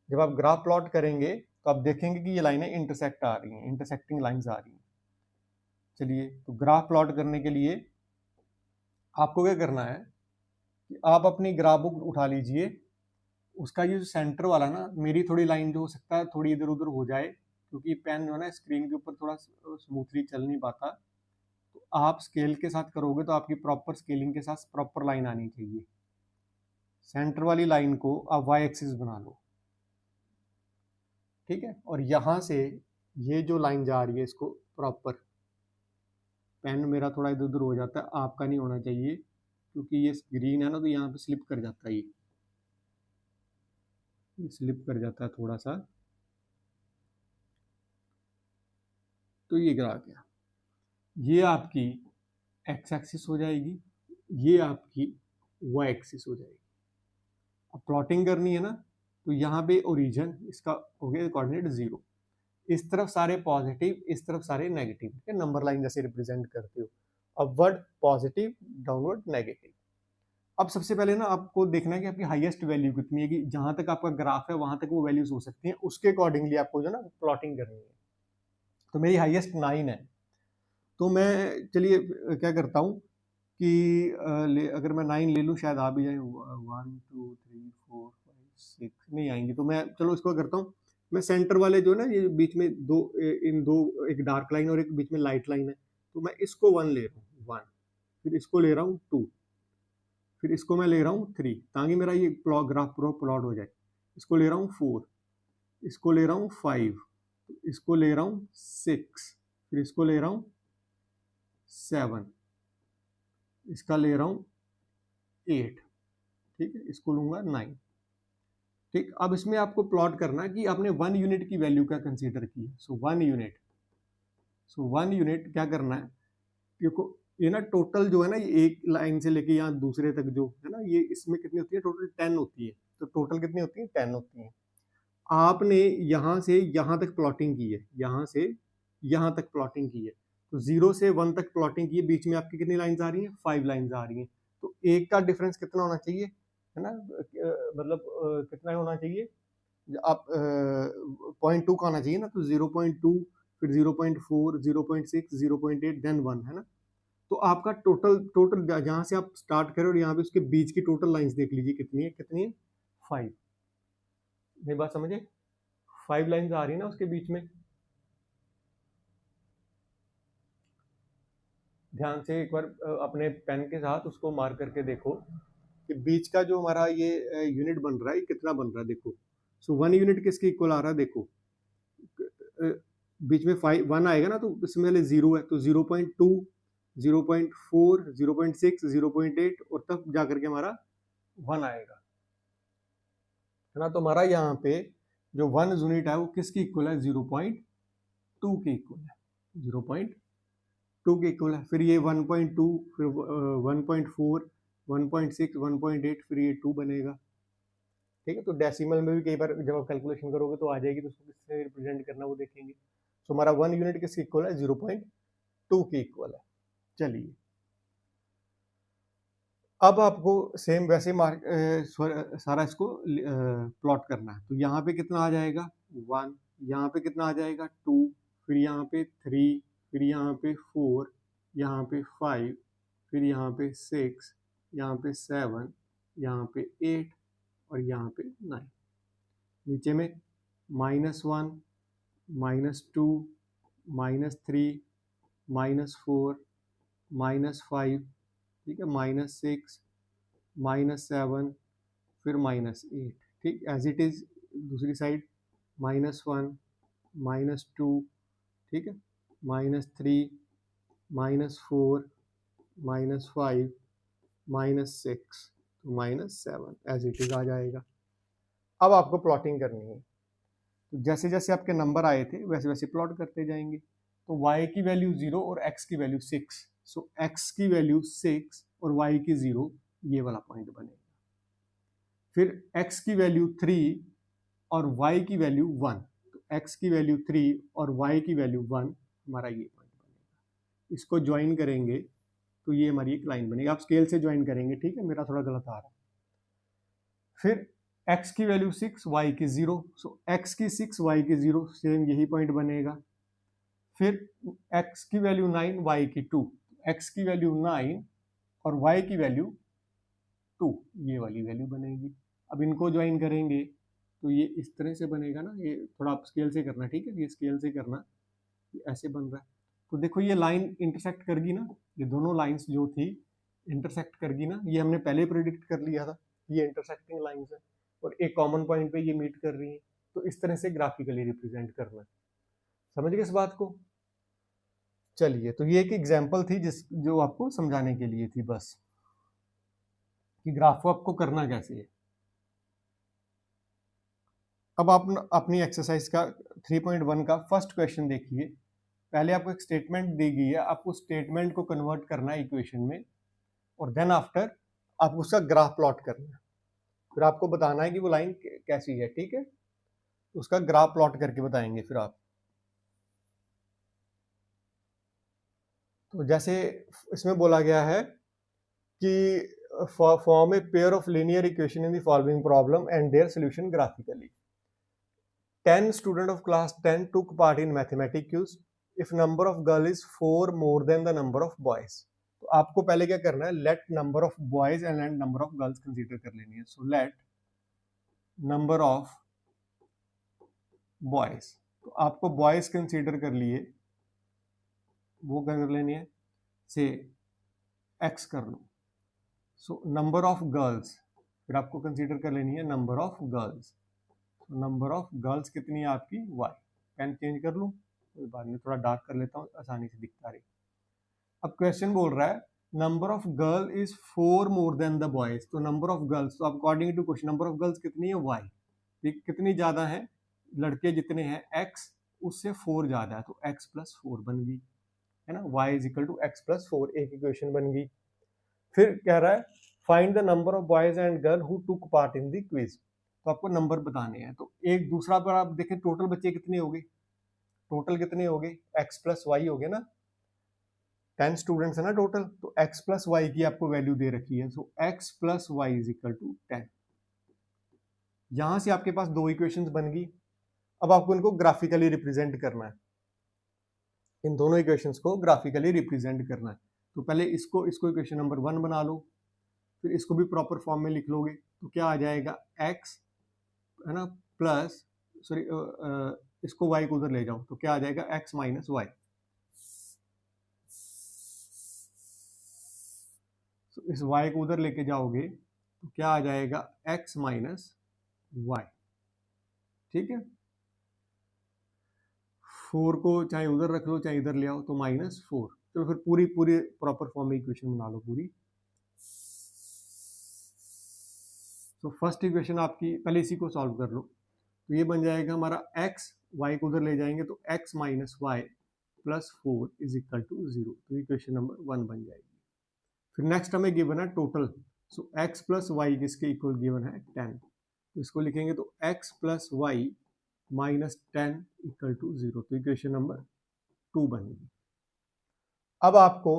[SPEAKER 1] जब आप ग्राफ प्लॉट करेंगे तो आप देखेंगे कि ये लाइनें इंटरसेक्ट आ रही हैं, इंटरसेक्टिंग लाइंस आ रही हैं। चलिए, तो ग्राफ प्लॉट करने के लिए आपको क्या करना है कि आप अपनी ग्राफ बुक उठा लीजिए, उसका ये जो सेंटर वाला ना, मेरी थोड़ी लाइन जो हो सकता है थोड़ी इधर उधर हो जाए, क्योंकि पेन जो है ना स्क्रीन के ऊपर थोड़ा स्मूथली चल नहीं पाता। तो आप स्केल के साथ करोगे तो आपकी प्रॉपर स्केलिंग के साथ प्रॉपर लाइन आनी चाहिए। सेंटर वाली लाइन को आप वाई एक्सिस बना लो, ठीक है। और यहाँ से ये जो लाइन जा रही है इसको प्रॉपर, पेन मेरा थोड़ा इधर उधर हो जाता है, आपका नहीं होना चाहिए, क्योंकि ये ग्रीन है ना तो यहाँ पे स्लिप कर जाता है, ये स्लिप कर जाता है थोड़ा सा। तो ये गिरा गया, ये आपकी एक्स एक्सिस हो जाएगी, ये आपकी वाई एक्सिस हो जाएगी। अब प्लॉटिंग करनी है ना, तो यहाँ पे ओरिजिन इसका हो गया कोऑर्डिनेट 0, इस तरफ सारे पॉजिटिव, इस तरफ सारे नेगेटिव, ठीक है, नंबर लाइन जैसे रिप्रेजेंट करते हो, अपवर्ड पॉजिटिव, डाउनवर्ड नेगेटिव। अब सबसे पहले ना आपको देखना है कि आपकी हाईएस्ट वैल्यू कितनी है, कि जहां तक आपका ग्राफ है वहां तक वो वैल्यूज हो सकती हैं, उसके अकॉर्डिंगली आपको जो ना प्लॉटिंग करनी है। तो मेरी हाईएस्ट 9 है, तो मैं चलिए क्या करता हूँ कि अगर मैं 9 ले लूँ, शायद आ भी जाए, 1 2 3 4 5 6 नहीं आएंगी, तो मैं चलो इसको करता हूँ, मैं सेंटर वाले जो है ना, ये बीच में दो, इन दो, एक डार्क लाइन और एक बीच में लाइट लाइन है, तो मैं इसको 1 ले रहा हूँ, 1, फिर इसको ले रहा हूँ 2, फिर इसको मैं ले रहा हूँ 3, ताकि मेरा ये ग्राफ पूरा प्लॉट हो जाए। इसको ले रहा हूँ 4, इसको ले रहा हूँ 5, इसको ले रहा हूँ 6, फिर इसको ले रहा हूँ 7, इसका ले रहा हूँ 8, ठीक है, इसको लूंगा 9। ठीक, अब इसमें आपको प्लॉट करना है कि आपने 1 यूनिट की वैल्यू क्या कंसीडर की है। सो 1 यूनिट, सो 1 यूनिट क्या करना है, देखो ये ना टोटल जो है ना, ये एक लाइन से लेके यहाँ दूसरे तक जो है ना, ये इसमें कितनी होती है, टोटल 10 होती है। तो टोटल कितनी होती है, 10 होती है। आपने यहाँ से यहाँ तक प्लॉटिंग की है, यहाँ से यहाँ तक प्लॉटिंग की है, तो 0 से 1 तक प्लॉटिंग की है, बीच में आपकी कितनी लाइंस आ रही हैं, 5 लाइंस आ रही हैं। तो एक का डिफरेंस कितना होना चाहिए, है ना, मतलब कितना होना चाहिए, आप 0.2 का आना चाहिए ना, तो 0.2, फिर 0.4, 0.6, 0.8, देन 1, है ना। तो आपका टोटल जहाँ से आप स्टार्ट करें और यहाँ पे उसके बीच की टोटल लाइंस देख लीजिए कितनी है, 5। मेरी बात समझे, 5 लाइंस आ रही है ना उसके बीच में। ध्यान से एक बार अपने पेन के साथ उसको मार्क करके देखो कि बीच का जो हमारा ये यूनिट बन रहा है, कितना बन रहा है, देखो। सो 1 यूनिट किसके इक्वल आ रहा है, देखो बीच में 1 आएगा ना, तो इसमें पहले 0 है, तो 0.2, 0.4, 0.6, 0.8, और तब जाकर के हमारा 1 आएगा, है ना। तो हमारा यहाँ पे जो 1 यूनिट है वो किसकी इक्वल है, 0.2 के इक्वल है, 0.2 के इक्वल है। फिर ये 1.2, फिर 1.4, 1.6, 1.8, फिर ये 2 बनेगा, ठीक है। तो डेसिमल में भी कई बार जब आप कैलकुलेशन करोगे तो आ जाएगी, तो उसको किससे रिप्रेजेंट करना वो देखेंगे। तो हमारा 1 यूनिट किसके इक्वल है, 0.2 के इक्वल है। चलिए, अब आपको सेम वैसे सारा इसको प्लॉट करना है। तो यहाँ पे कितना आ जाएगा, 1, यहाँ पे कितना आ जाएगा, 2, फिर यहाँ पे 3, फिर यहाँ पे 4, यहाँ पे 5, फिर यहाँ पे 6, यहाँ पे 7, यहाँ पे 8 और यहाँ पे 9। नीचे में -1, -2, -3, -4, -5, ठीक है, -6, -7, फिर -8, ठीक, एज इट इज। दूसरी साइड -1, -2, ठीक है, -3, -4, -5, -6, तो -7 एज इट इज आ जाएगा। अब आपको प्लॉटिंग करनी है, तो जैसे जैसे आपके नंबर आए थे वैसे वैसे प्लॉट करते जाएंगे। तो y की वैल्यू 0 और x की वैल्यू 6, सो x की वैल्यू 6 और y की 0, ये वाला पॉइंट बनेगा। फिर x की वैल्यू 3 और y की वैल्यू 1, तो x की वैल्यू 3 और y की वैल्यू 1, हमारा ये पॉइंट बनेगा। इसको ज्वाइन करेंगे तो ये हमारी एक लाइन बनेगी। आप स्केल से ज्वाइन करेंगे, ठीक है, मेरा थोड़ा गलत आ रहा है। फिर x की वैल्यू 6, y की 0, सो x की 6, y की 0, सेम यही पॉइंट बनेगा। फिर x की वैल्यू 9, y की 2, x की वैल्यू 9 और y की वैल्यू 2, ये वाली वैल्यू बनेगी। अब इनको ज्वाइन करेंगे तो ये इस तरह से बनेगा ना, ये थोड़ा आप स्केल से करना, ठीक है, ये स्केल से करना, ये ऐसे बन रहा है। तो देखो ये लाइन इंटरसेक्ट करगी ना, ये दोनों लाइंस जो थी इंटरसेक्ट करगी ना, ये हमने पहले प्रेडिक्ट कर लिया था, ये इंटरसेक्टिंग लाइंस है और एक कॉमन पॉइंट पे ये मीट कर रही है। तो इस तरह से ग्राफिकली रिप्रेजेंट करना है। समझ गए इस बात को? चलिए, तो ये एक एग्जांपल थी जो आपको समझाने के लिए थी बस, कि ग्राफ को आपको करना कैसे है। अब आप अपनी एक्सरसाइज का 3.1 का फर्स्ट क्वेश्चन देखिए। पहले आपको एक स्टेटमेंट दी गई है, आपको स्टेटमेंट को कन्वर्ट करना है इक्वेशन में, और देन आफ्टर आप उसका ग्राफ प्लॉट करना है। फिर आपको बताना है कि वो लाइन कैसी है, ठीक है, उसका ग्राफ प्लॉट करके बताएंगे फिर आप। तो जैसे इसमें बोला गया है कि form a pair of linear equation in the following problem and their solution graphically. 10 students of class 10 took part in mathematics quiz. If number of girls is 4 more than the number of boys, तो आपको पहले क्या करना है, let number of boys and let number of girls consider कर लेनी है। So let number of boys, तो आपको boys consider कर लिए, वो कर लेनी है, से x कर लो। So number of girls, फिर आपको consider कर लेनी है number of girls। Number of girls कितनी है आपकी, y। पेन चेंज कर लूँ, कोई बात नहीं, थोड़ा डार्क कर लेता हूँ, आसानी से दिखता रही। अब क्वेश्चन बोल रहा है number of girl is 4 more than the boys, तो नंबर ऑफ गर्ल्स, तो according to question number of girls कितनी है, y। कितनी ज्यादा है, लड़के जितने हैं x उससे 4 ज्यादा है, तो x प्लस 4 बन गई, है ना, y is equal to x plus 4, एक इक्वेशन बन गई। फिर कह रहा है find the number of boys and girl who took part in the quiz, तो आपको नंबर बताने हैं। तो एक दूसरा पर आप देखें टोटल बच्चे कितने हो गए, टोटल कितने हो गए, x प्लस वाई हो गए ना, 10 स्टूडेंट्स है ना टोटल, तो x प्लस वाई की आपको वैल्यू दे रखी है, so x plus y is equal to 10। यहां से आपके पास दो इक्वेशंस बन गई। अब आपको इनको ग्राफिकली रिप्रेजेंट करना है, इन दोनों इक्वेशंस को ग्राफिकली रिप्रेजेंट करना है। तो पहले इसको इक्वेशन नंबर 1 बना लो, फिर इसको भी प्रॉपर फॉर्म में लिख लोगे, तो क्या आ जाएगा, x है ना प्लस, सॉरी इसको y को उधर ले जाओ, तो क्या आ जाएगा, x माइनस वाई। तो इस y को उधर लेके जाओगे तो क्या आ जाएगा, x माइनस वाई, ठीक है। 4 को चाहे उधर रख लो चाहे इधर ले आओ, तो -4। तो फिर पूरी प्रॉपर फॉर्म में इक्वेशन बना लो पूरी। तो फर्स्ट इक्वेशन आपकी, पहले इसी को सॉल्व कर लो, तो ये बन जाएगा हमारा x, y को उधर ले जाएंगे तो x minus y plus 4 is equal to 0, तो इक्वेशन नंबर 1 बन जाएगी। फिर नेक्स्ट हमें गिवन है total, so x plus y किसके इक्वल गिवन है, 10, तो इसको लिखेंगे तो x plus y minus 10 equal to 0, तो इक्वेशन नंबर 2 बनेगी। अब आपको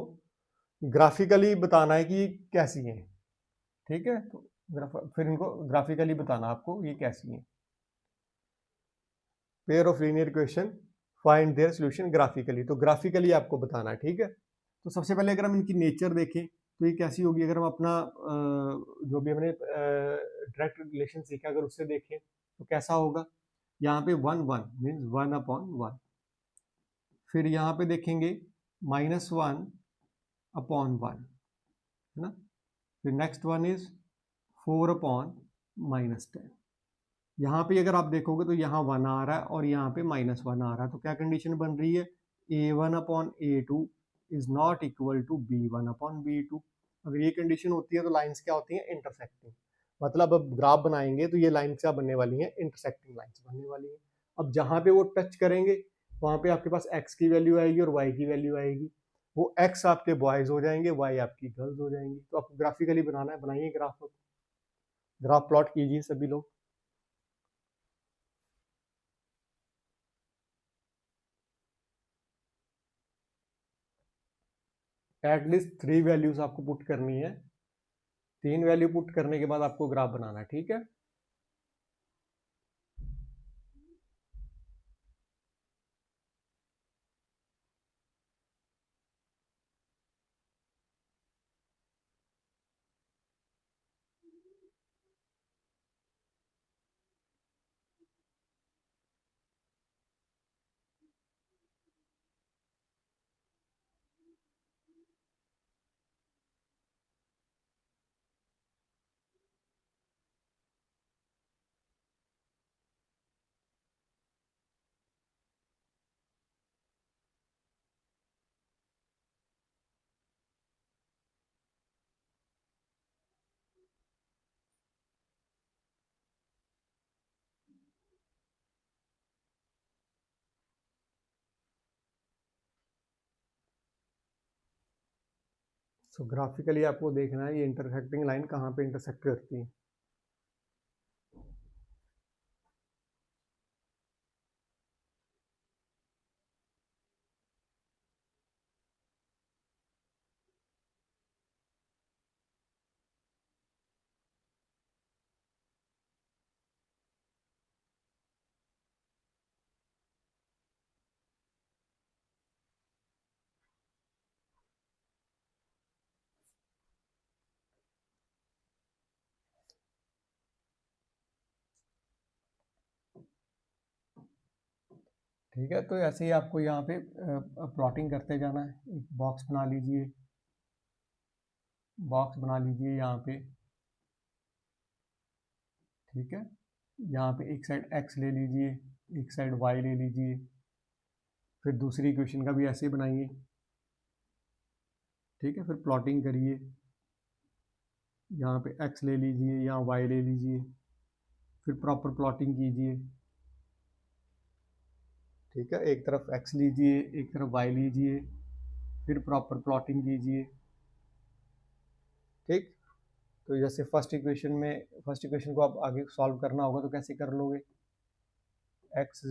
[SPEAKER 1] ग्राफिकली बताना है कि ये कैसी है, ठीक है, तो फिर इनको ग्राफिकली बताना आपको ये कैसी है। Pair of linear equation, find their solution graphically, तो ग्राफिकली आपको बताना है, ठीक है। तो सबसे पहले अगर हम इनकी नेचर देखें, तो ये कैसी होगी, अगर हम अपना जो भी हमने डायरेक्ट रिलेशन सीखा अगर उससे देखें तो कैसा होगा, यहाँ पे 1 1 मीन्स 1/1, फिर यहाँ पे देखेंगे -1/1, है ना। फिर नेक्स्ट वन इज 4/-10। यहाँ पे अगर आप देखोगे तो यहाँ 1 आ रहा है और यहाँ पे -1 आ रहा है, तो क्या कंडीशन बन रही है, A1/A2 is not equal to B1/B2। अगर ये कंडीशन होती है तो लाइंस क्या होती हैं, इंटरसेक्टिंग। मतलब अब ग्राफ बनाएंगे तो ये लाइन क्या बनने वाली है, इंटरसेक्टिंग लाइंस बनने वाली है। अब जहाँ पे वो टच करेंगे वहाँ पे आपके पास x की वैल्यू आएगी और y की वैल्यू आएगी। वो x आपके बॉयज हो जाएंगे, y आपकी गर्ल्स हो जाएंगी। तो आपको ग्राफिकली बनाना है, बनाइए ग्राफ, ग्राफ प्लॉट कीजिए सभी लोग। एटलीस्ट 3 वैल्यूज आपको पुट करनी है, 3 वैल्यू पुट करने के बाद आपको ग्राफ बनाना है, ठीक है। सो ग्राफिकली आपको देखना है ये इंटरसेक्टिंग लाइन कहाँ पे इंटरसेक्ट करती है। ठीक है, तो ऐसे ही आपको यहाँ पे प्लॉटिंग करते जाना है। एक बॉक्स बना लीजिए, बॉक्स बना लीजिए यहाँ पे, ठीक है। यहाँ पे एक साइड x ले लीजिए, एक साइड y ले लीजिए, फिर दूसरी इक्वेशन का भी ऐसे ही बनाइए, ठीक है। फिर प्लॉटिंग करिए, यहाँ पे x ले लीजिए, यहाँ y ले लीजिए, फिर प्रॉपर प्लॉटिंग कीजिए, ठीक है। एक तरफ x लीजिए, एक तरफ y लीजिए, फिर प्रॉपर प्लॉटिंग कीजिए, ठीक। तो जैसे फर्स्ट इक्वेशन को आप आगे सॉल्व करना होगा तो कैसे कर लोगे, x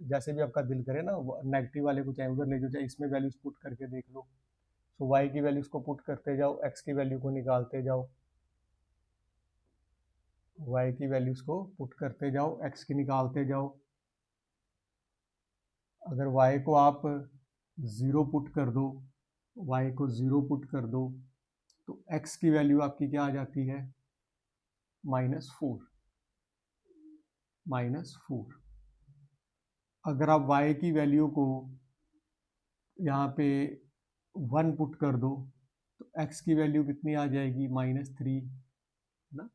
[SPEAKER 1] जैसे भी आपका दिल करे ना, नेगेटिव वाले को चाहे उधर ले जाओ, चाहे इसमें वैल्यूज पुट करके देख लो। तो y की वैल्यूज को पुट करते जाओ, x की वैल्यू को निकालते जाओ, y की वैल्यूज को पुट करते जाओ, x की निकालते जाओ। अगर y को आप 0 पुट कर दो, y को 0 पुट कर दो तो x की वैल्यू आपकी क्या आ जाती है, -4, -4। अगर आप y की वैल्यू को यहाँ पे 1 पुट कर दो तो x की वैल्यू कितनी आ जाएगी, -3, ना।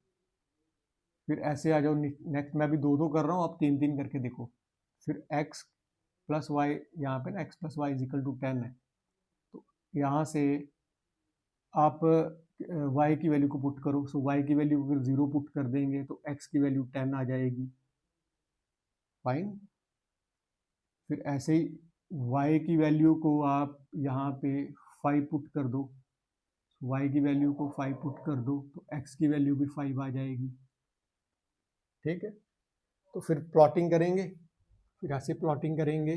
[SPEAKER 1] फिर ऐसे आ जाओ, नेक्स्ट मैं भी 2 2 कर रहा हूँ, आप 3 3 करके देखो। फिर x प्लस वाई, यहाँ पे ना x plus y is equal to 10 है, तो यहाँ से आप y की वैल्यू को पुट करो। सो y की वैल्यू अगर 0 पुट कर देंगे तो x की वैल्यू 10 आ जाएगी, फाइन। फिर ऐसे ही y की वैल्यू को आप यहाँ पे 5 पुट कर दो, y की वैल्यू को 5 पुट कर दो तो x की वैल्यू भी 5 आ जाएगी, ठीक है। तो फिर प्लॉटिंग करेंगे, फिर ऐसे प्लॉटिंग करेंगे,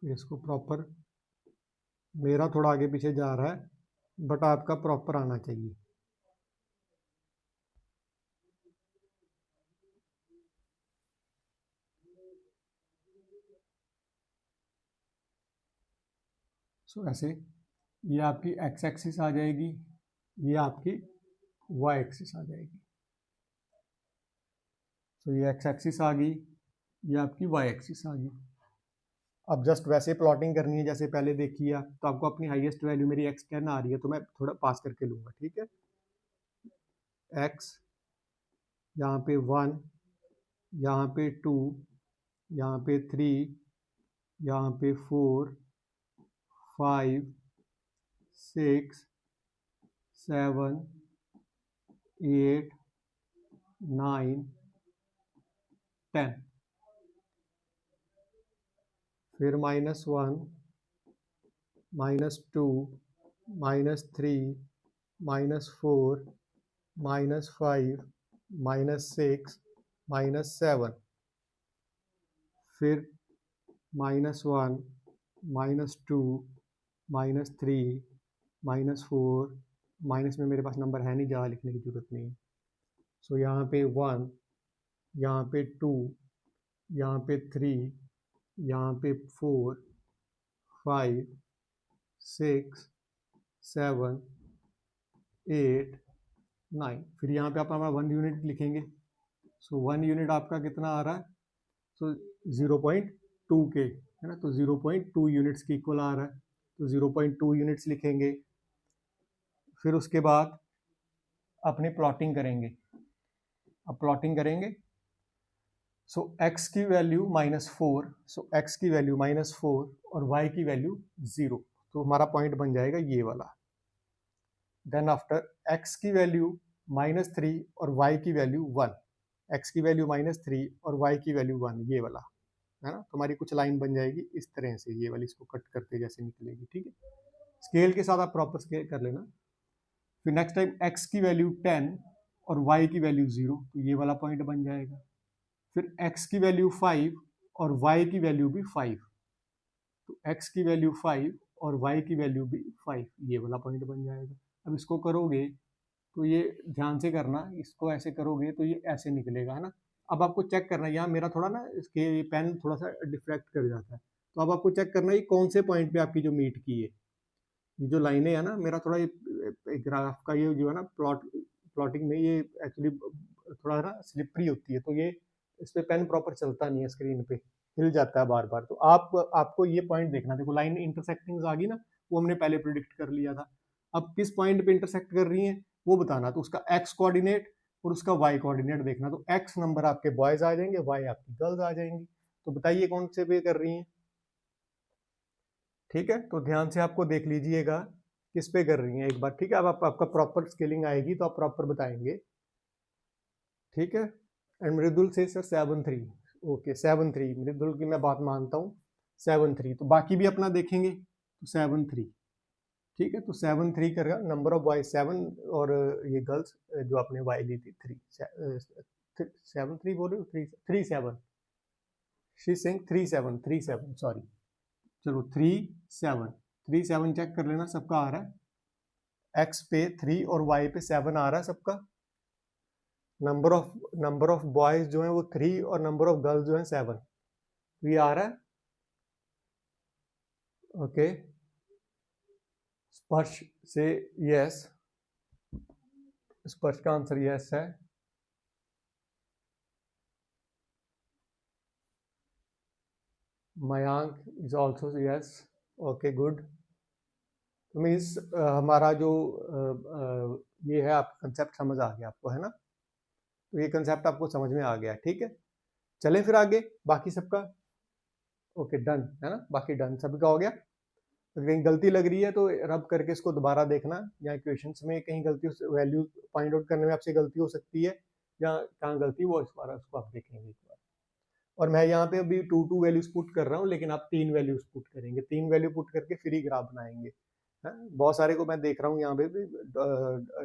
[SPEAKER 1] फिर इसको प्रॉपर, मेरा थोड़ा आगे पीछे जा रहा है बट आपका प्रॉपर आना चाहिए। सो ऐसे ये आपकी एक्स एक्सिस आ जाएगी, ये आपकी वाई एक्सिस आ जाएगी। तो ये एक्स एक्सिस आ गई, ये आपकी वाई एक्सिस आ गई। अब जस्ट वैसे प्लॉटिंग करनी है जैसे पहले देखी है, तो आपको अपनी हाईएस्ट वैल्यू मेरी एक्स 10 आ रही है, तो मैं थोड़ा पास करके लूँगा, ठीक है। एक्स, यहाँ पे 1, यहाँ पे 2, यहाँ पे 3, यहाँ पे 4, 5, 6, 7, 8, 9, 10, फिर -1, -2, -3, -4, -5, -6, -7, फिर -1, -2, -3, -4, माइनस में मेरे पास नंबर है नहीं, ज़्यादा लिखने की ज़रूरत नहीं है। सो यहाँ पे 1, यहाँ पे 2, यहाँ पे 3, यहाँ पे 4, 5, 6, 7, 8, 9, फिर यहाँ पे आप हमारा 1 यूनिट लिखेंगे। सो 1 यूनिट आपका कितना आ रहा है, सो 0.2 के, है ना, तो 0.2 यूनिट्स की इक्वल आ रहा है, तो 0.2 यूनिट्स लिखेंगे। फिर उसके बाद अपनी प्लॉटिंग करेंगे। अब प्लॉटिंग करेंगे, सो x की वैल्यू -4, सो x की वैल्यू -4 और y की वैल्यू 0, तो हमारा पॉइंट बन जाएगा ये वाला। देन आफ्टर x की वैल्यू -3 और y की वैल्यू 1, x की वैल्यू -3 और y की वैल्यू 1, ये वाला, है ना। तो हमारी कुछ लाइन बन जाएगी इस तरह से, ये वाली इसको कट करते जैसे निकलेगी, ठीक है। स्केल के साथ आप प्रॉपर स्केल कर लेना। फिर नेक्स्ट टाइम x की वैल्यू 10 और y की वैल्यू 0, तो ये वाला पॉइंट बन जाएगा। फिर x की वैल्यू 5 और y की वैल्यू भी 5, तो x की वैल्यू 5 और y की वैल्यू भी 5, ये वाला पॉइंट बन जाएगा। अब इसको करोगे तो ये ध्यान से करना, इसको ऐसे करोगे तो ये ऐसे निकलेगा, है ना। अब आपको चेक करना है, यहाँ मेरा थोड़ा ना इसके पेन थोड़ा सा डिफ्रैक्ट कर जाता है, तो अब आपको चेक करना है ये कौन से पॉइंट पे आपकी जो मीट की है, ये जो लाइनें है ना, मेरा थोड़ा ये ग्राफ का ये जो है ना प्लॉटिंग में ये एक्चुअली थोड़ा ना स्लिपरी होती है, तो ये इस पे पेन प्रॉपर चलता नहीं है, स्क्रीन पे हिल जाता है बार बार। तो आपको ये पॉइंट देखना, देखो लाइन इंटरसेक्टिंग आ गई ना, वो हमने पहले प्रिडिक्ट कर लिया था। अब किस पॉइंट पे इंटरसेक्ट कर रही है वो बताना, तो उसका एक्स कोऑर्डिनेट और उसका वाई कोऑर्डिनेट देखना। तो एक्स नंबर आपके बॉयज आ जाएंगे, वाई आपकी गर्ल्स आ जाएंगी। तो बताइए कौन से पे कर रही हैं, ठीक है। तो ध्यान से आपको देख लीजिएगा किस पे कर रही हैं एक बार, ठीक है। अब आपका प्रॉपर स्केलिंग आएगी तो आप प्रॉपर बताएंगे, ठीक है। एंड मृदुल से सर 7-3, ओके 7-3, मृदुल की मैं बात मानता हूँ, 7-3, तो बाकी भी अपना देखेंगे, तो 7-3, ठीक है। तो 7-3 करेगा, नंबर ऑफ बॉयज 7 और ये गर्ल्स जो आपने वाई ली थी 3, 7-3 बोल रहे हो, 3-7, शी सेइंग 3-7, सॉरी, चलो 3-7 चेक कर लेना, सबका आ रहा है, एक्स पे 3 और वाई पे 7 आ रहा है सबका। नंबर ऑफ बॉयज जो है वो 3 और नंबर ऑफ गर्ल्स जो है 7, तो ये आ रहा है, ओके। स्पर्श से यस, स्पर्श का आंसर यस है। Mayank is also yes, okay good. तो मीन्स हमारा जो ये है, आप कंसेप्ट समझ आ गया आपको, है ना। तो ये कंसेप्ट आपको समझ में आ गया, ठीक है। चलें फिर आगे, बाकी सबका ओके डन है ना, बाकी डन, सबका हो गया। तो कहीं गलती लग रही है तो रब करके इसको दोबारा देखना, या इक्वेशंस में कहीं गलती, वैल्यू फाइंड आउट करने में आपसे गलती हो सकती है, या कहाँ गलती वो इस बार उसको आप देखेंगे एक बार। और मैं यहाँ पे अभी 2 वैल्यूज पुट कर रहा हूँ, लेकिन आप 3 वैल्यूज पुट करेंगे, 3 वैल्यू पुट करके फिर ही ग्राफ बनाएंगे, है। बहुत सारे को मैं देख रहा हूँ यहाँ पे भी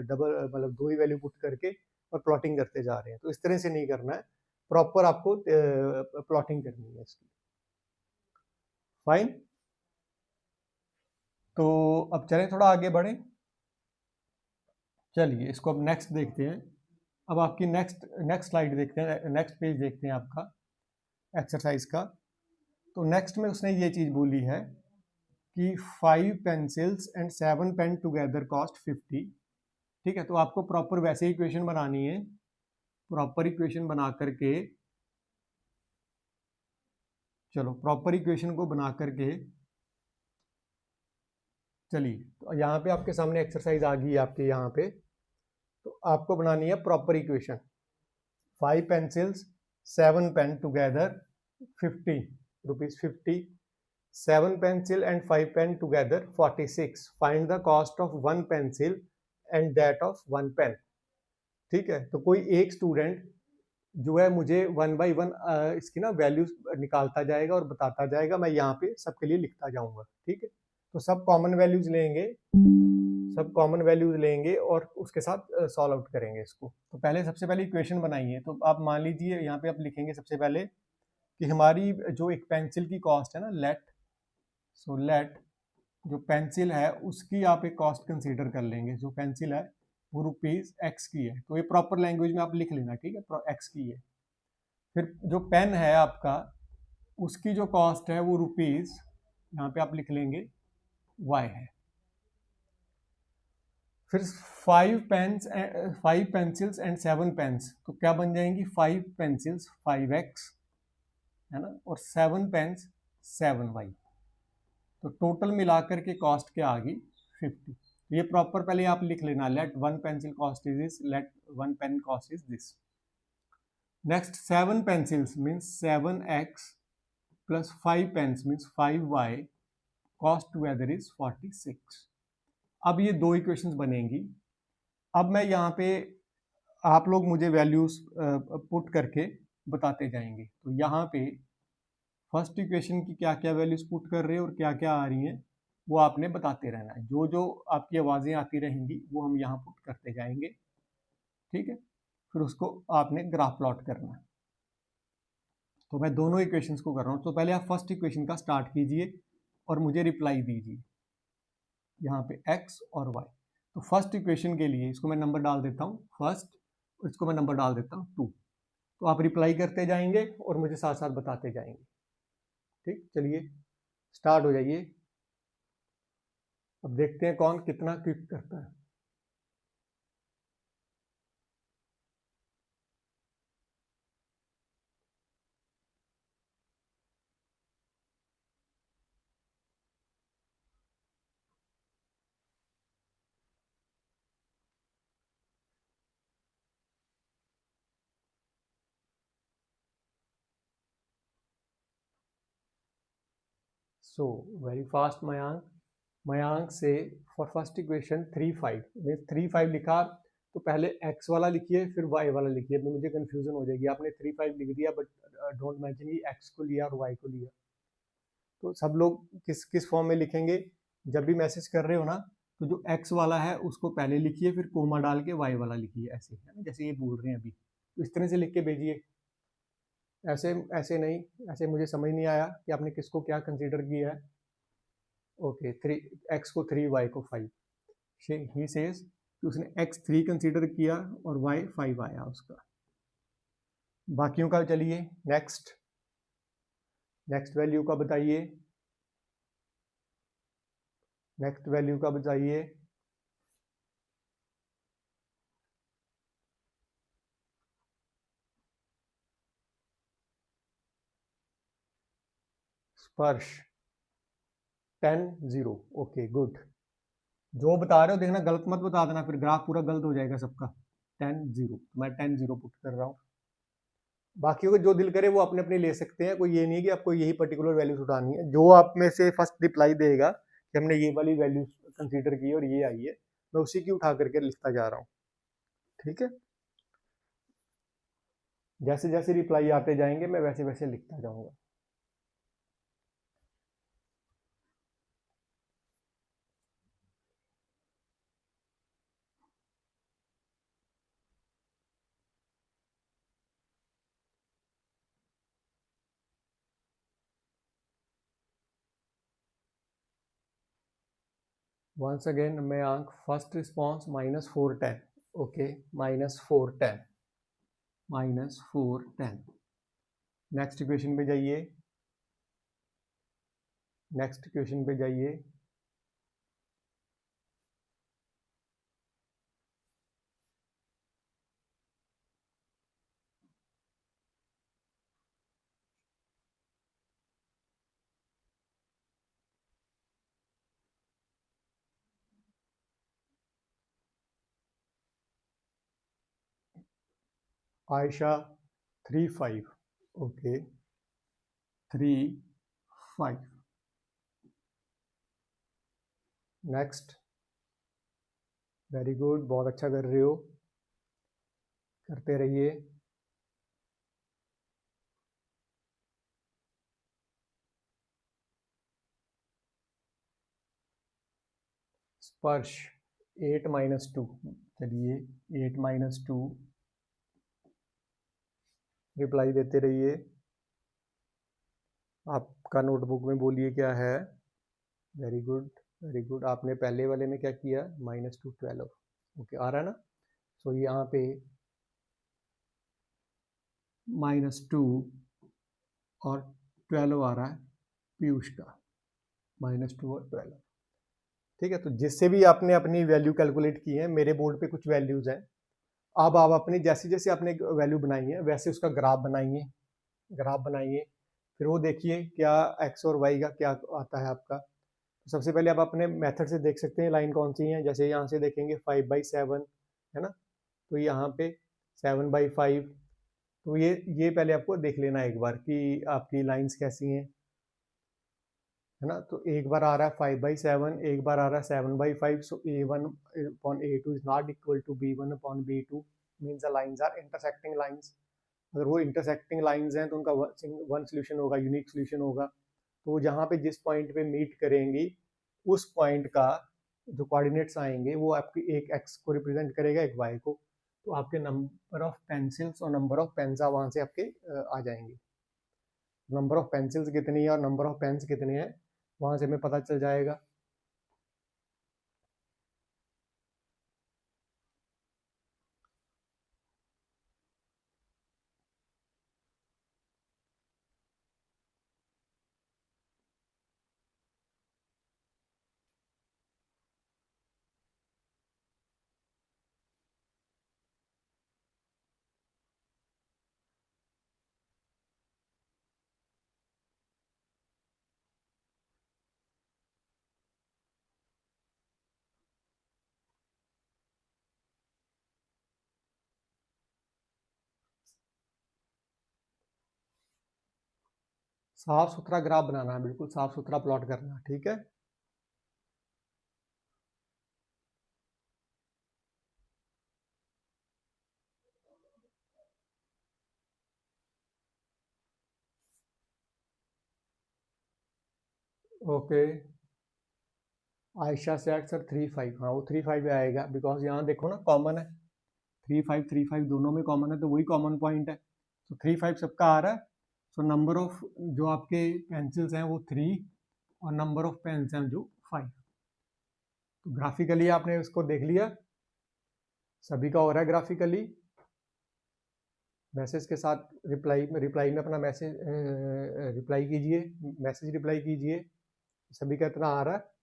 [SPEAKER 1] डबल, मतलब 2 ही वैल्यू पुट करके और प्लॉटिंग करते जा रहे हैं, तो इस तरह से नहीं करना है, प्रॉपर आपको प्लॉटिंग करनी है इसकी, फाइन। तो अब चलें थोड़ा आगे बढ़ें, चलिए इसको अब नेक्स्ट देखते हैं। अब आपकी नेक्स्ट स्लाइड देखते हैं, नेक्स्ट पेज देखते हैं आपका एक्सरसाइज का। तो नेक्स्ट में उसने ये चीज़ बोली है कि 5 pencils and 7 pen together cost 50। ठीक है, तो आपको प्रॉपर वैसे इक्वेशन बनानी है, प्रॉपर इक्वेशन बना करके, चलो प्रॉपर इक्वेशन को बना करके, चलिए तो यहाँ पे आपके सामने एक्सरसाइज आ गई है आपके यहाँ पे। तो आपको बनानी है proper equation, 5 pencils 7 pen together 50 rupees 50, 7 pencil and 5 pen together 46, find the cost of 1 pencil and that of 1 pen। ठीक है, तो कोई एक स्टूडेंट जो है मुझे 1 by 1 इसकी ना वैल्यूज निकालता जाएगा और बताता जाएगा, मैं यहाँ पे सबके लिए लिखता जाऊंगा। ठीक है, तो सब कॉमन वैल्यूज लेंगे, सब कॉमन वैल्यूज लेंगे और उसके साथ सॉल्व आउट करेंगे इसको। तो पहले सबसे पहले इक्वेशन बनाइए। तो आप मान लीजिए यहाँ पे आप लिखेंगे सबसे पहले कि हमारी जो एक पेंसिल की कॉस्ट है ना, लेट जो पेंसिल है उसकी आप एक कॉस्ट कंसीडर कर लेंगे। जो पेंसिल है वो रुपीज एक्स की है, तो ये प्रॉपर लैंग्वेज में आप लिख लेना। ठीक है, एक्स की है। फिर जो पेन है आपका, उसकी जो कॉस्ट है वो रुपीज, यहाँ पे आप लिख लेंगे वाई है। फिर 5 पेंसिल्स एंड 7 पेन्स, तो क्या बन जाएंगी? 5 पेंसिल्स 5x है ना, और 7 पेन्स 7y। तो टोटल मिलाकर के कॉस्ट क्या आ गई? 50। ये प्रॉपर पहले आप लिख लेना, let 1 pencil cost is this, let 1 pen cost is this. Next 7 pencils means 7x plus 5 pens means 5y, cost together is 46। अब ये दो इक्वेशंस बनेंगी। अब मैं यहाँ पे, आप लोग मुझे वैल्यूज पुट करके बताते जाएंगे। तो यहाँ पे फर्स्ट इक्वेशन की क्या क्या वैल्यूज पुट कर रहे हैं और क्या क्या आ रही हैं वो आपने बताते रहना है। जो जो आपकी आवाज़ें आती रहेंगी वो हम यहाँ पुट करते जाएंगे। ठीक है, फिर उसको आपने ग्राफ प्लॉट करना है। तो मैं दोनों इक्वेशंस को कर रहा हूँ। तो पहले आप फर्स्ट इक्वेशन का स्टार्ट कीजिए और मुझे रिप्लाई दीजिए यहाँ पे x और y। तो फर्स्ट इक्वेशन के लिए इसको मैं नंबर डाल देता हूँ फर्स्ट, और इसको मैं नंबर डाल देता हूँ 2। तो आप रिप्लाई करते जाएंगे और मुझे साथ साथ बताते जाएंगे। ठीक, चलिए स्टार्ट हो जाइए। अब देखते हैं कौन कितना क्विक करता है। So very fast Mayank. Mayank से फॉर फर्स्ट इक्वेशन 3 5 मीन्स 3 5 लिखा, तो पहले x वाला लिखिए फिर y वाला लिखिए। अभी मुझे कंफ्यूजन हो जाएगी, आपने 3 5 लिख दिया बट डोंट मेंशन कि x को लिया और y को लिया। तो सब लोग किस किस फॉर्म में लिखेंगे? जब भी मैसेज कर रहे हो ना, तो जो x वाला है उसको पहले लिखिए, फिर कोमा डाल के y वाला लिखिए, ऐसे है ना, जैसे ये बोल रहे हैं अभी। तो इस तरह से लिख के भेजिए, ऐसे ऐसे नहीं। ऐसे मुझे समझ नहीं आया कि आपने किसको क्या कंसीडर किया है। ओके, 3x को 3, y को 5। ही सेज कि उसने x 3 कंसीडर किया और y 5 आया उसका। बाकियों का चलिए नेक्स्ट, नेक्स्ट वैल्यू का बताइए, नेक्स्ट वैल्यू का बताइए। स्पर्श 10 0। Okay good. जो बता रहे हो देखना गलत मत बता देना, फिर ग्राफ पूरा गलत हो जाएगा सबका। 10 0, मैं 10 0 पुट कर रहा हूँ। बाकियों को जो दिल करे वो अपने अपने ले सकते हैं, कोई ये नहीं कि आपको यही पर्टिकुलर वैल्यूज उठानी है। जो आप में से फर्स्ट रिप्लाई देगा कि हमने ये वाली वैल्यू कंसीडर की और ये आई है, मैं उसी की उठा करके लिखता जा रहा हूँ। ठीक है, जैसे जैसे रिप्लाई आते जाएंगे मैं वैसे वैसे लिखता जाऊंगा। Once again Mayank, first response -410। okay, -410, -410। Next equation पे जाइए। नेक्स्ट क्वेश्चन पे जाइए। Ayesha 3-5, okay 3-5। Next, very good, बहुत अच्छा कर रहे हो, करते रहिए। स्पर्श 8-2, चलिए 8-2, रिप्लाई देते रहिए। आपका नोटबुक में बोलिए क्या है। Very good very good. आपने पहले वाले में क्या किया, -2 12, ओके आ रहा है ना। सो यहाँ पे -2 और 12 आ रहा है पीयूष का, -2 और 12, ठीक है। तो जिससे भी आपने अपनी वैल्यू कैलकुलेट की है, मेरे बोर्ड पे कुछ वैल्यूज हैं। अब आप अपनी जैसे जैसे आपने वैल्यू बनाई है वैसे उसका ग्राफ बनाइए, ग्राफ बनाइए, फिर वो देखिए क्या एक्स और वाई का क्या आता है आपका। तो सबसे पहले आप अपने मेथड से देख सकते हैं लाइन कौन सी है। जैसे यहाँ से देखेंगे 5/7 है ना, तो यहाँ पे 7/5। तो ये पहले आपको देख लेना एक बार कि आपकी लाइंस कैसी हैं, है ना। तो एक बार आ रहा है 5/7, एक बार आ रहा है 7/5। So A1/A2 is not equal to B1/B2, means the lines are intersecting lines. अगर वो इंटरसेक्टिंग लाइंस हैं तो उनका वन सोल्यूशन होगा, यूनिक सोल्यूशन होगा। तो जहाँ पे जिस पॉइंट पे मीट करेंगी उस पॉइंट का जो कोऑर्डिनेट्स आएंगे वो आपकी एक एक्स को रिप्रेजेंट करेगा, एक वाई को। तो आपके नंबर ऑफ पेंसिल्स और नंबर ऑफ पेन्स वहाँ से आपके आ जाएंगे। नंबर ऑफ पेंसिल्स कितनी है और नंबर ऑफ पेन्स कितने हैं वहाँ से हमें पता चल जाएगा। साफ सुथरा ग्राफ बनाना है, बिल्कुल साफ सुथरा प्लॉट करना है, ठीक है। ओके, आयशा सेट सर 3-5, हाँ वो 3-5 आएगा बिकॉज यहाँ देखो ना कॉमन है, 3-5 दोनों में कॉमन है तो वही कॉमन पॉइंट है। तो 3-5 सबका आ रहा है। सो नंबर ऑफ जो आपके पेंसिल्स हैं वो 3 और नंबर ऑफ पेन्स हैं जो 5। तो ग्राफिकली आपने उसको देख लिया, सभी का हो रहा है ग्राफिकली। मैसेज के साथ रिप्लाई में अपना मैसेज रिप्लाई कीजिए, मैसेज रिप्लाई कीजिए, सभी का इतना आ रहा है।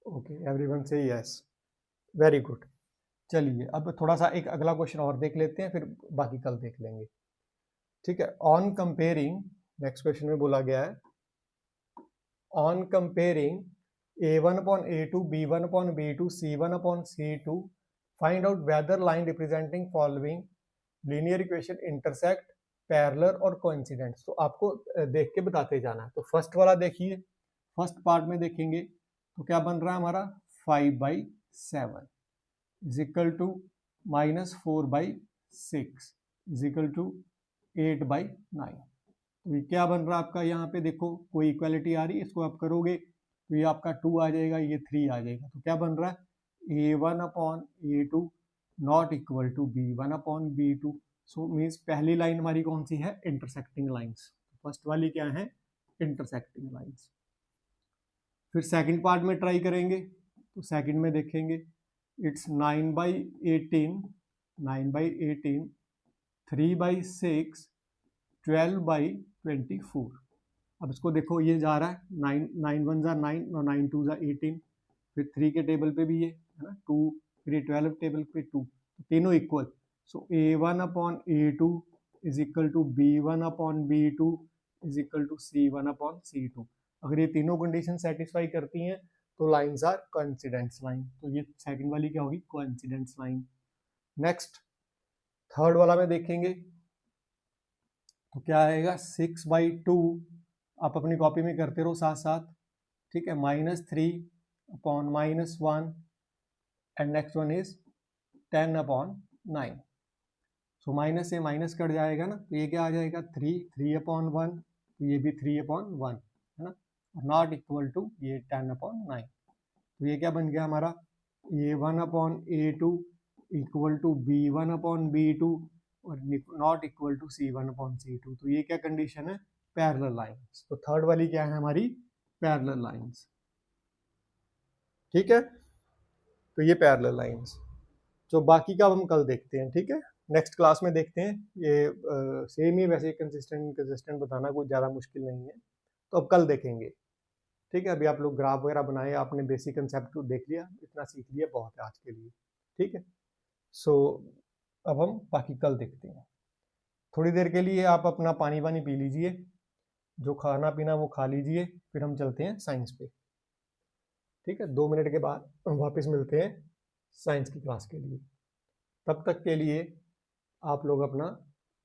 [SPEAKER 1] ओके एवरीवन से यस, वेरी गुड। चलिए अब थोड़ा सा एक अगला क्वेश्चन और देख लेते हैं, फिर बाकी कल देख लेंगे, ठीक है। ऑन कंपेयरिंग, नेक्स्ट क्वेश्चन में बोला गया है on comparing A1/A2, B1/B2, C1/C2, find out whether line representing following linear equation intersect, parallel और कोइंसिडेंट। तो आपको देख के बताते जाना है। तो फर्स्ट वाला देखिए, फर्स्ट पार्ट में देखेंगे तो क्या बन रहा है हमारा 5/7, 7 is equal to -4/6 is equal to 8/9। तो ये क्या बन रहा है आपका, यहाँ पे देखो कोई इक्वालिटी आ रही है, इसको आप करोगे तो ये आपका 2 आ जाएगा, ये 3 आ जाएगा। तो क्या बन रहा है, A1/A2 not equal to B1/B2। So means पहली लाइन हमारी कौन सी है, इंटरसेक्टिंग लाइंस। फर्स्ट वाली क्या है, इंटरसेक्टिंग लाइंस। फिर सेकंड पार्ट में ट्राई करेंगे, तो सेकंड में देखेंगे इट्स 9/18 3/6 12/24। अब इसको देखो, ये जा रहा है 9 1 जा 9 और 9 2 जा 18, फिर 3 के टेबल पे भी ये है ना 2, फिर ये 12 टेबल पे 2, तीनों equal. So A1/A2 is equal to B1/B2 is equal to C1/C2। अगर ये तीनों कंडीशन सेटिस्फाई करती हैं तो लाइंस आर कोइंसिडेंस लाइन। तो ये सेकंड वाली क्या होगी, कोइंसिडेंस लाइन। नेक्स्ट थर्ड वाला में देखेंगे तो क्या आएगा, 6/2, आप अपनी कॉपी में करते रहो साथ साथ, ठीक है, -3/-1 and next one is 10/9। So minus से माइनस कट जाएगा ना, तो ये क्या आ जाएगा 3/1, तो ये भी 3/1 है ना, नॉट इक्वल टू ये 10/9। तो ये क्या बन गया हमारा, A1/A2 इक्वल टू B1/B2 और नॉट इक्वल टू C1/C2। तो ये क्या कंडीशन है, पैरेलल लाइंस। तो थर्ड वाली क्या है हमारी, पैरेलल लाइंस। ठीक है, तो ये पैरेलल लाइंस। जो बाकी का हम कल देखते हैं, ठीक है, नेक्स्ट क्लास में देखते हैं। ये सेम ही वैसे कंसिस्टेंट बताना कोई ज़्यादा मुश्किल नहीं है, तो अब कल देखेंगे। ठीक है, अभी आप लोग ग्राफ वगैरह बनाए, आपने बेसिक कंसेप्ट को देख लिया, इतना सीख लिया बहुत है आज के लिए। ठीक है, सो अब हम बाकी कल देखते हैं। थोड़ी देर के लिए आप अपना पानी पी लीजिए, जो खाना पीना वो खा लीजिए, फिर हम चलते हैं साइंस पे। ठीक है, 2 मिनट के बाद हम वापस मिलते हैं साइंस की क्लास के लिए। तब तक के लिए आप लोग अपना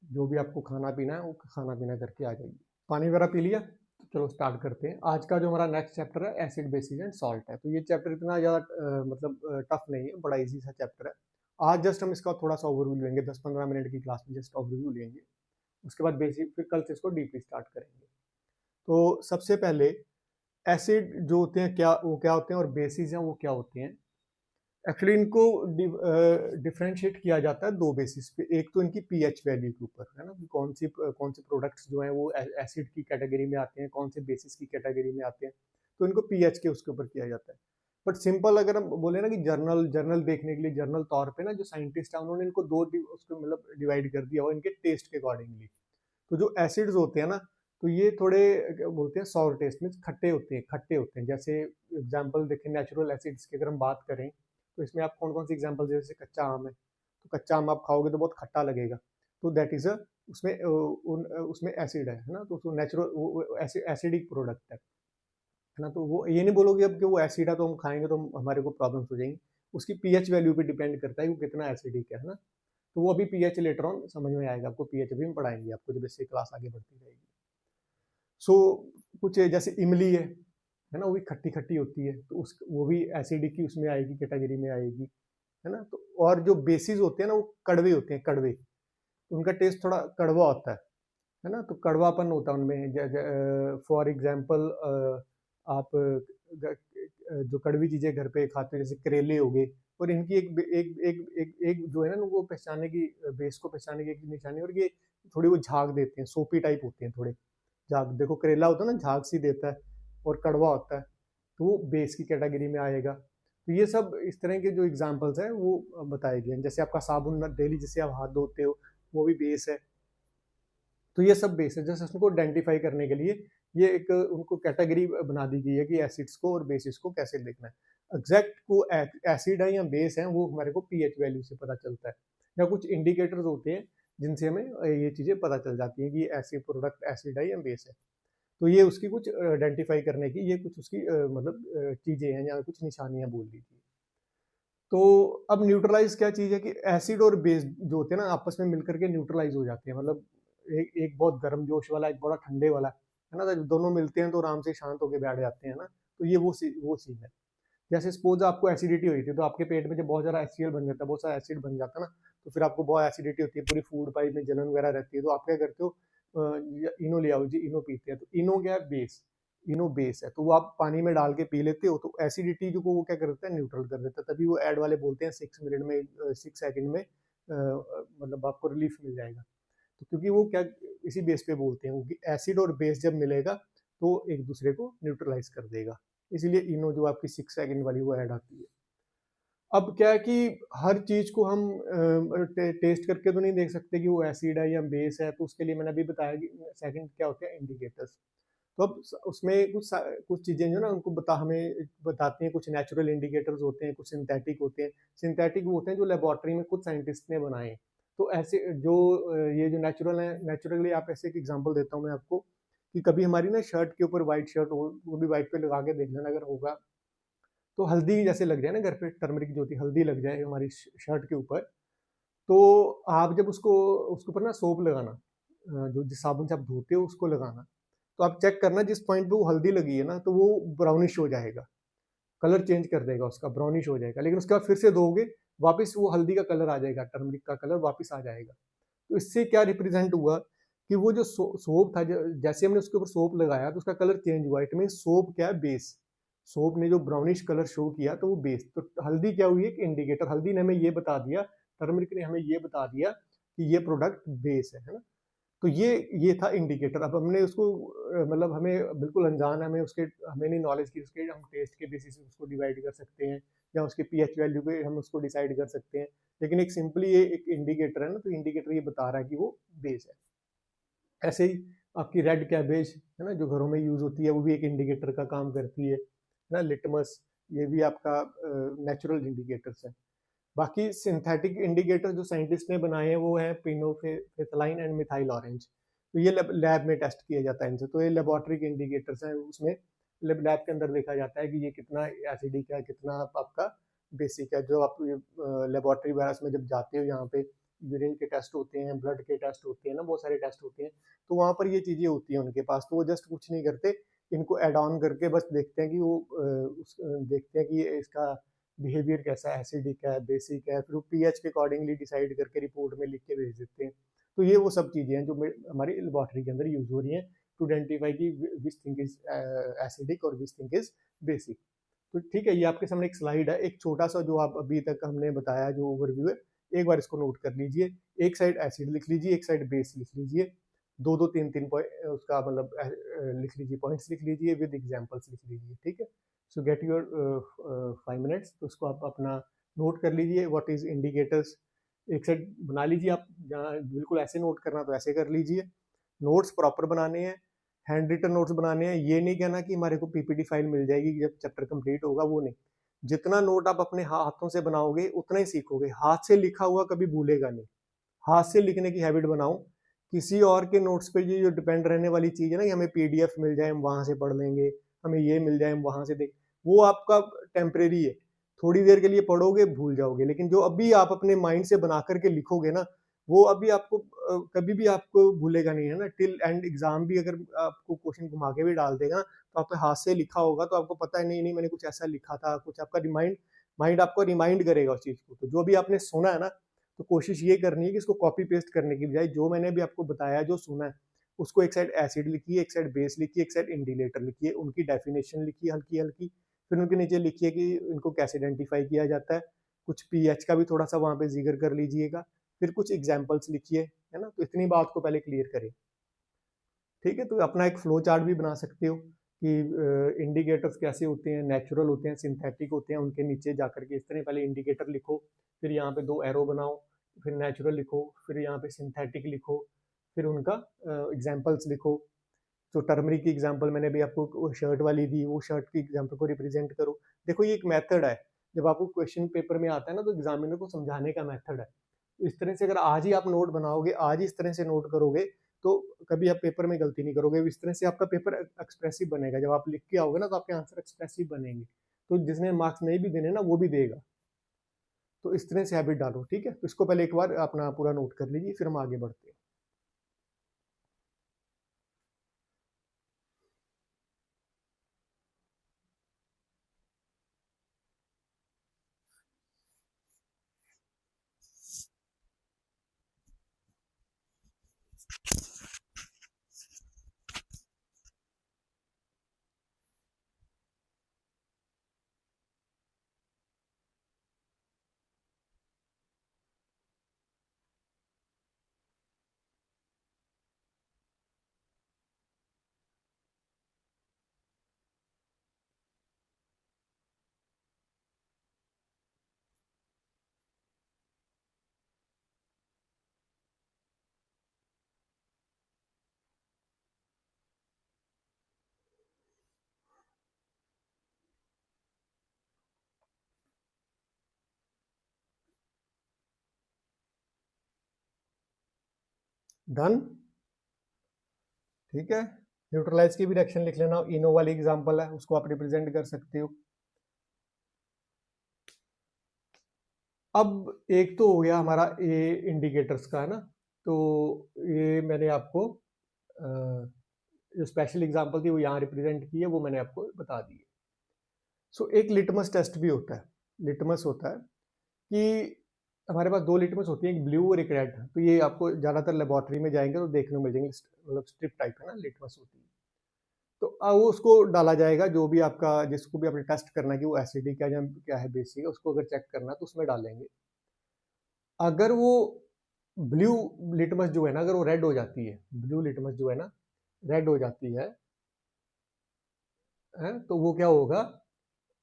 [SPEAKER 1] जो भी आपको खाना पीना है वो खाना पीना करके आ जाइए। पानी वगैरह पी लिया, तो चलो स्टार्ट करते हैं। आज का जो हमारा नेक्स्ट चैप्टर है एसिड बेसिस एंड सॉल्ट है। तो ये चैप्टर इतना ज़्यादा मतलब टफ नहीं है, बड़ा इजी सा चैप्टर है। आज जस्ट हम इसका थोड़ा सा ओवरव्यू लेंगे, 10-15 मिनट की क्लास में जस्ट ओवरव्यू लेंगे, उसके बाद बेसिक, फिर कल से इसको डीपली स्टार्ट करेंगे। तो सबसे पहले एसिड जो होते हैं क्या होते हैं, और बेसिस हैं वो क्या होते हैं। एक्चुअली इनको डिफरेंशिएट किया जाता है 2 बेसिस पे। एक तो इनकी पीएच वैल्यू के ऊपर है ना, कौन से प्रोडक्ट्स जो हैं वो एसिड की कैटेगरी में आते हैं, कौन से बेसिस की कैटेगरी में आते हैं, तो इनको पीएच के उसके ऊपर किया जाता है। बट सिंपल अगर हम बोले ना कि जर्नल देखने के लिए, जर्नल तौर पे ना जो साइंटिस्ट है उन्होंने इनको 2 उसको मतलब डिवाइड कर दिया हुआ इनके टेस्ट के अकॉर्डिंगली। तो जो एसिड्स होते हैं ना, तो ये थोड़े क्या बोलते हैं, सॉर टेस्ट में खट्टे होते हैं। जैसे एग्जाम्पल देखें नेचुरल एसिड्स की अगर हम बात करें, तो इसमें आप कौन कौन सी एग्जाम्पल, जैसे कच्चा आम है, तो कच्चा आम आप खाओगे तो बहुत खट्टा लगेगा, तो दैट इज उसमें एसिड है ना, तो उसको नेचुरल एसिडिक प्रोडक्ट है ना। तो वो ये नहीं बोलोगे अब कि वो एसिड है तो हम खाएंगे तो हमारे को प्रॉब्लम्स हो जाएंगी। उसकी पीएच वैल्यू पे डिपेंड करता है वो कितना एसिडिक है ना। तो वो अभी पीएच लेटर ऑन समझ में आएगा आपको, पीएच भी हम पढ़ाएंगे आपको जब इससे क्लास आगे बढ़ती रहेगी। सो कुछ जैसे इमली है ना, वो भी खट्टी खट्टी होती है, तो उस वो भी एसिडिक की उसमें आएगी, कैटेगरी में आएगी, है ना। तो और जो बेसिस होते हैं ना वो कड़वे होते हैं, कड़वे, उनका टेस्ट थोड़ा कड़वा होता है ना, तो कड़वापन होता है उनमें। फॉर एग्जांपल आप जो कड़वी चीजें घर पे खाते हैं जैसे करेले हो गए, और इनकी एक जो है ना उनको पहचानने की, बेस को पहचानने की एक निशानी, और ये थोड़ी वो झाग देते हैं, सोपी टाइप होते हैं थोड़े झाग। देखो करेला होता है ना, झाग सी देता है और कड़वा होता है, तो वो बेस की कैटेगरी में आएगा। तो ये सब इस तरह के जो एग्जांपल्स हैं वो बताए गए हैं। जैसे आपका साबुन डेली जिससे आप हाथ धोते हो, वो भी बेस है। तो ये सब बेस है, जैसे उसको आइडेंटिफाई करने के लिए ये एक उनको कैटेगरी बना दी गई है कि एसिड्स को और बेसिस को कैसे देखना है। एग्जैक्ट को एसिड है या बेस है वो हमारे को पीएच वैल्यू से पता चलता है, या कुछ इंडिकेटर्स होते हैं जिनसे हमें ये चीज़ें पता चल जाती हैं कि ऐसी प्रोडक्ट एसिड है या बेस है। तो ये उसकी कुछ आइडेंटिफाई करने की ये कुछ उसकी मतलब चीज़ें हैं या कुछ निशानियाँ बोल लीजिए। तो अब न्यूट्रलाइज क्या चीज़ है कि एसिड और बेस जो होते हैं ना आपस में मिलकर के न्यूट्रलाइज हो जाते हैं। मतलब एक बहुत गर्म जोश वाला, एक बड़ा ठंडे वाला, है ना, तो दोनों मिलते हैं तो आराम से शांत होकर बैठ जाते हैं ना। तो ये वो सीन है। जैसे सपोज आपको एसिडिटी हुई थी, तो आपके पेट में जब बहुत ज़्यादा HCl बन जाता है, बहुत सारा एसिड बन जाता है ना, तो फिर आपको बहुत एसिडिटी होती है, पूरी फूड पाइप में जलन वगैरह रहती है, तो आप क्या करते हो, इनो ले आओ जी, इनो पीते हैं। तो इनो क्या है, बेस, इनो बेस है, तो वो आप पानी में डाल के पी लेते हो, तो एसिडिटी जो को वो क्या करता है, न्यूट्रल कर देता है। तभी वो ऐड वाले बोलते हैं 6 मिनट में 6 सेकंड में मतलब आपको रिलीफ मिल जाएगा। तो क्योंकि वो क्या इसी बेस पे बोलते हैं, क्योंकि एसिड और बेस जब मिलेगा तो एक दूसरे को न्यूट्रलाइज कर देगा, इसलिए इनो जो आपकी 6 सेकंड वाली वो ऐड आती है। अब क्या है कि हर चीज को हम टेस्ट करके तो नहीं देख सकते कि वो एसिड है या बेस है, तो उसके लिए मैंने अभी बताया कि सेकंड क्या होते हैं, इंडिकेटर्स। तो अब उसमें कुछ चीजें जो ना उनको हमें बताती हैं, कुछ नेचुरल इंडिकेटर्स होते हैं, कुछ सिंथेटिक होते हैं। सिंथेटिक वो होते हैं जो लेबोरेटरी में कुछ साइंटिस्ट ने बनाए। तो ऐसे जो ये जो नेचुरल है, नेचुरली आप ऐसे एक एग्जांपल देता हूँ मैं आपको, कि कभी हमारी ना शर्ट के ऊपर व्हाइट शर्ट हो, वो भी व्हाइट पे लगा के देख लेना अगर होगा, तो हल्दी जैसे लग जाए ना घर पे, टर्मरिक जो होती है, हल्दी लग जाए हमारी शर्ट के ऊपर, तो आप जब उसको उसके ऊपर ना सोप लगाना, जो जिस साबुन से आप धोते हो उसको लगाना, तो आप चेक करना जिस पॉइंट पे वो हल्दी लगी है ना, तो वो ब्राउनिश हो जाएगा, कलर चेंज कर देगा उसका, ब्राउनिश हो जाएगा। लेकिन उसके बाद फिर से धोओगे, वापस वो हल्दी का कलर आ जाएगा, टर्मरिक का कलर वापस आ जाएगा। तो इससे क्या रिप्रेजेंट हुआ कि वो जो सोप था, जैसे हमने उसके ऊपर सोप लगाया तो उसका कलर चेंज हुआ। इट मीन सोप क्या है, बेस। सोप ने जो ब्राउनिश कलर शो किया तो वो बेस। तो हल्दी क्या हुई, एक इंडिकेटर। हल्दी ने हमें ये बता दिया, टर्मरिक ने हमें ये बता दिया कि ये प्रोडक्ट बेस है ना। तो ये था इंडिकेटर। अब हमने उसको मतलब हमें बिल्कुल अनजान है, हमें नहीं नॉलेज की उसके, हम टेस्ट के बेसिस पे उसको डिवाइड कर सकते हैं, या उसके पीएच वैल्यू पे हम उसको डिसाइड कर सकते हैं। लेकिन एक सिंपली ये एक इंडिकेटर है ना, तो इंडिकेटर ये बता रहा है कि वो बेस है। ऐसे ही आपकी रेड कैबेज है ना, जो घरों में यूज होती है, वो भी एक इंडिकेटर का काम करती है ना। लिटमस, ये भी आपका नेचुरल इंडिकेटर्स है। बाकी सिंथेटिक इंडिकेटर जो साइंटिस्ट ने बनाए हैं वो है पिनोफेथलाइन एंड मिथाइल ऑरेंज। तो ये लैब में टेस्ट किया जाता है इनसे। तो ये लेबोरेटरी के इंडिकेटर्स हैं, उसमें लैब के अंदर देखा जाता है कि ये कितना एसिडिक है, कितना आपका बेसिक है। जो आप लेबोरेटरी वगैरह में जब जाते हो, यहाँ पे यूरिन के टेस्ट होते हैं, ब्लड के टेस्ट होते हैं ना, बहुत सारे टेस्ट होते हैं, तो वहाँ पर ये चीज़ें होती हैं उनके पास। तो वो जस्ट कुछ नहीं करते, इनको एड ऑन करके बस देखते हैं कि देखते हैं कि इसका बिहेवियर कैसा है, एसिडिक है, बेसिक है, फिर वो पीएच के अकॉर्डिंगली डिसाइड करके रिपोर्ट में लिख के भेज देते हैं। तो ये वो सब चीज़ें हैं जो हमारी लेबोरेटरी के अंदर यूज हो रही हैं टू आइडेंटिफाई कि विच थिंग इज एसिडिक और विच थिंग इज बेसिक। तो ठीक है, ये आपके सामने एक स्लाइड है, एक छोटा सा जो आप अभी तक हमने बताया जो ओवरव्यू है, एक बार इसको नोट कर लीजिए। एक साइड एसिड लिख लीजिए, एक साइड बेस लिख लीजिए, दो दो तीन तीन पॉइंट उसका मतलब लिख लीजिए, पॉइंट्स लिख लीजिए, विद एग्जांपल्स लिख लीजिए। ठीक है, सो गेट योर 5 मिनट्स, तो उसको आप अपना नोट कर लीजिए। व्हाट इज इंडिकेटर्स, एक साइड बना लीजिए आप, जहाँ बिल्कुल ऐसे नोट करना तो ऐसे कर लीजिए। नोट्स प्रॉपर बनाने हैं, हैंड रिटन नोट्स बनाने हैं। ये नहीं कहना कि हमारे को पीपीटी फाइल मिल जाएगी जब चैप्टर कंप्लीट होगा, वो नहीं। जितना नोट आप अपने हाथों से बनाओगे उतना ही सीखोगे। हाथ से लिखा हुआ कभी भूलेगा नहीं, हाथ से लिखने की हैबिट बनाओ। किसी और के नोट्स पे ये जो डिपेंड रहने वाली चीज है ना कि हमें पीडीएफ मिल जाए हम वहां से पढ़ लेंगे, हमें ये मिल जाए हम वहां से देख, वो आपका टेम्परेरी है। थोड़ी देर के लिए पढ़ोगे, भूल जाओगे। लेकिन जो अभी आप अपने माइंड से बना करके लिखोगे ना, वो अभी आपको कभी भी आपको भूलेगा नहीं है ना। टिल एंड एग्जाम भी अगर आपको क्वेश्चन घुमा के भी डाल देगा, तो आपके हाथ से लिखा होगा तो आपको पता है, नहीं नहीं मैंने कुछ ऐसा लिखा था, कुछ आपका रिमाइंड, माइंड आपको रिमाइंड करेगा उस चीज को। तो जो भी आपने सुना है ना, तो कोशिश ये करनी है कि इसको कॉपी पेस्ट करने की बजाय जो मैंने भी आपको बताया, जो सुना है, उसको एक साइड एसिड लिखिए, एक साइड बेस लिखिए, एक साइड इंडिलेटर लिखिए, उनकी डेफिनेशन लिखिए हल्की हल्की, फिर उनके नीचे लिखिए कि इनको कैसे आइडेंटिफाई किया जाता है। कुछ पीएच का भी थोड़ा सा वहां पे जिक्र कर लीजिएगा, फिर कुछ एग्जाम्पल्स लिखिए, है ना। तो इतनी बात को पहले क्लियर करें। ठीक है, तो अपना एक फ्लो चार्ट भी बना सकते हो कि इंडिकेटर्स कैसे होते हैं, नेचुरल होते हैं, सिंथेटिक होते हैं। उनके नीचे जाकर के इस तरह पहले इंडिकेटर लिखो, फिर यहाँ पे 2 एरो बनाओ, फिर नेचुरल लिखो, फिर यहाँ पे सिंथेटिक लिखो, फिर उनका एग्जाम्पल्स लिखो। तो टर्मरिक की एग्जाम्पल मैंने भी आपको शर्ट वाली दी, वो शर्ट की एग्जाम्पल को रिप्रेजेंट करो। देखो ये एक मेथड है, जब आपको क्वेश्चन पेपर में आता है ना, तो एग्जामिनर को समझाने का मेथड है। इस तरह से अगर आज ही आप नोट बनाओगे, आज ही इस तरह से नोट करोगे, तो कभी आप पेपर में गलती नहीं करोगे। इस तरह से आपका पेपर एक्सप्रेसिव बनेगा। जब आप लिख के आओगे ना, तो आपके आंसर एक्सप्रेसिव बनेंगे, तो जिसने मार्क्स नहीं भी देने ना, वो भी देगा। तो इस तरह से हैबिट डालो। ठीक है, तो इसको पहले एक बार अपना पूरा नोट कर लीजिए, फिर हम आगे बढ़ते हैं। डन। ठीक है, न्यूट्रलाइज की भी रिएक्शन लिख लेना, इनो वाली एग्जांपल है, उसको आप रिप्रेजेंट कर सकते हो। अब एक तो हो गया हमारा ए इंडिकेटर्स का, है ना। तो ये मैंने आपको जो स्पेशल एग्जांपल थी वो यहाँ रिप्रेजेंट की है, वो मैंने आपको बता दी है। सो एक लिटमस टेस्ट भी होता है। लिटमस होता है कि हमारे पास दो लिटमस होती है, एक ब्लू और एक रेड। तो ये आपको ज़्यादातर लेबोरेटरी में जाएंगे तो देखने को मिल जाएंगे, मतलब स्ट्रिप टाइप है ना लिटमस होती है। तो वो उसको डाला जाएगा, जो भी आपका जिसको भी आपने टेस्ट करना है कि वो एसिडिक है या क्या है बेसिक है, उसको अगर चेक करना है तो उसमें डालेंगे। अगर वो ब्लू लिटमस जो है ना, अगर वो रेड हो जाती है, ब्लू लिटमस जो है ना रेड हो जाती है तो वो क्या होगा,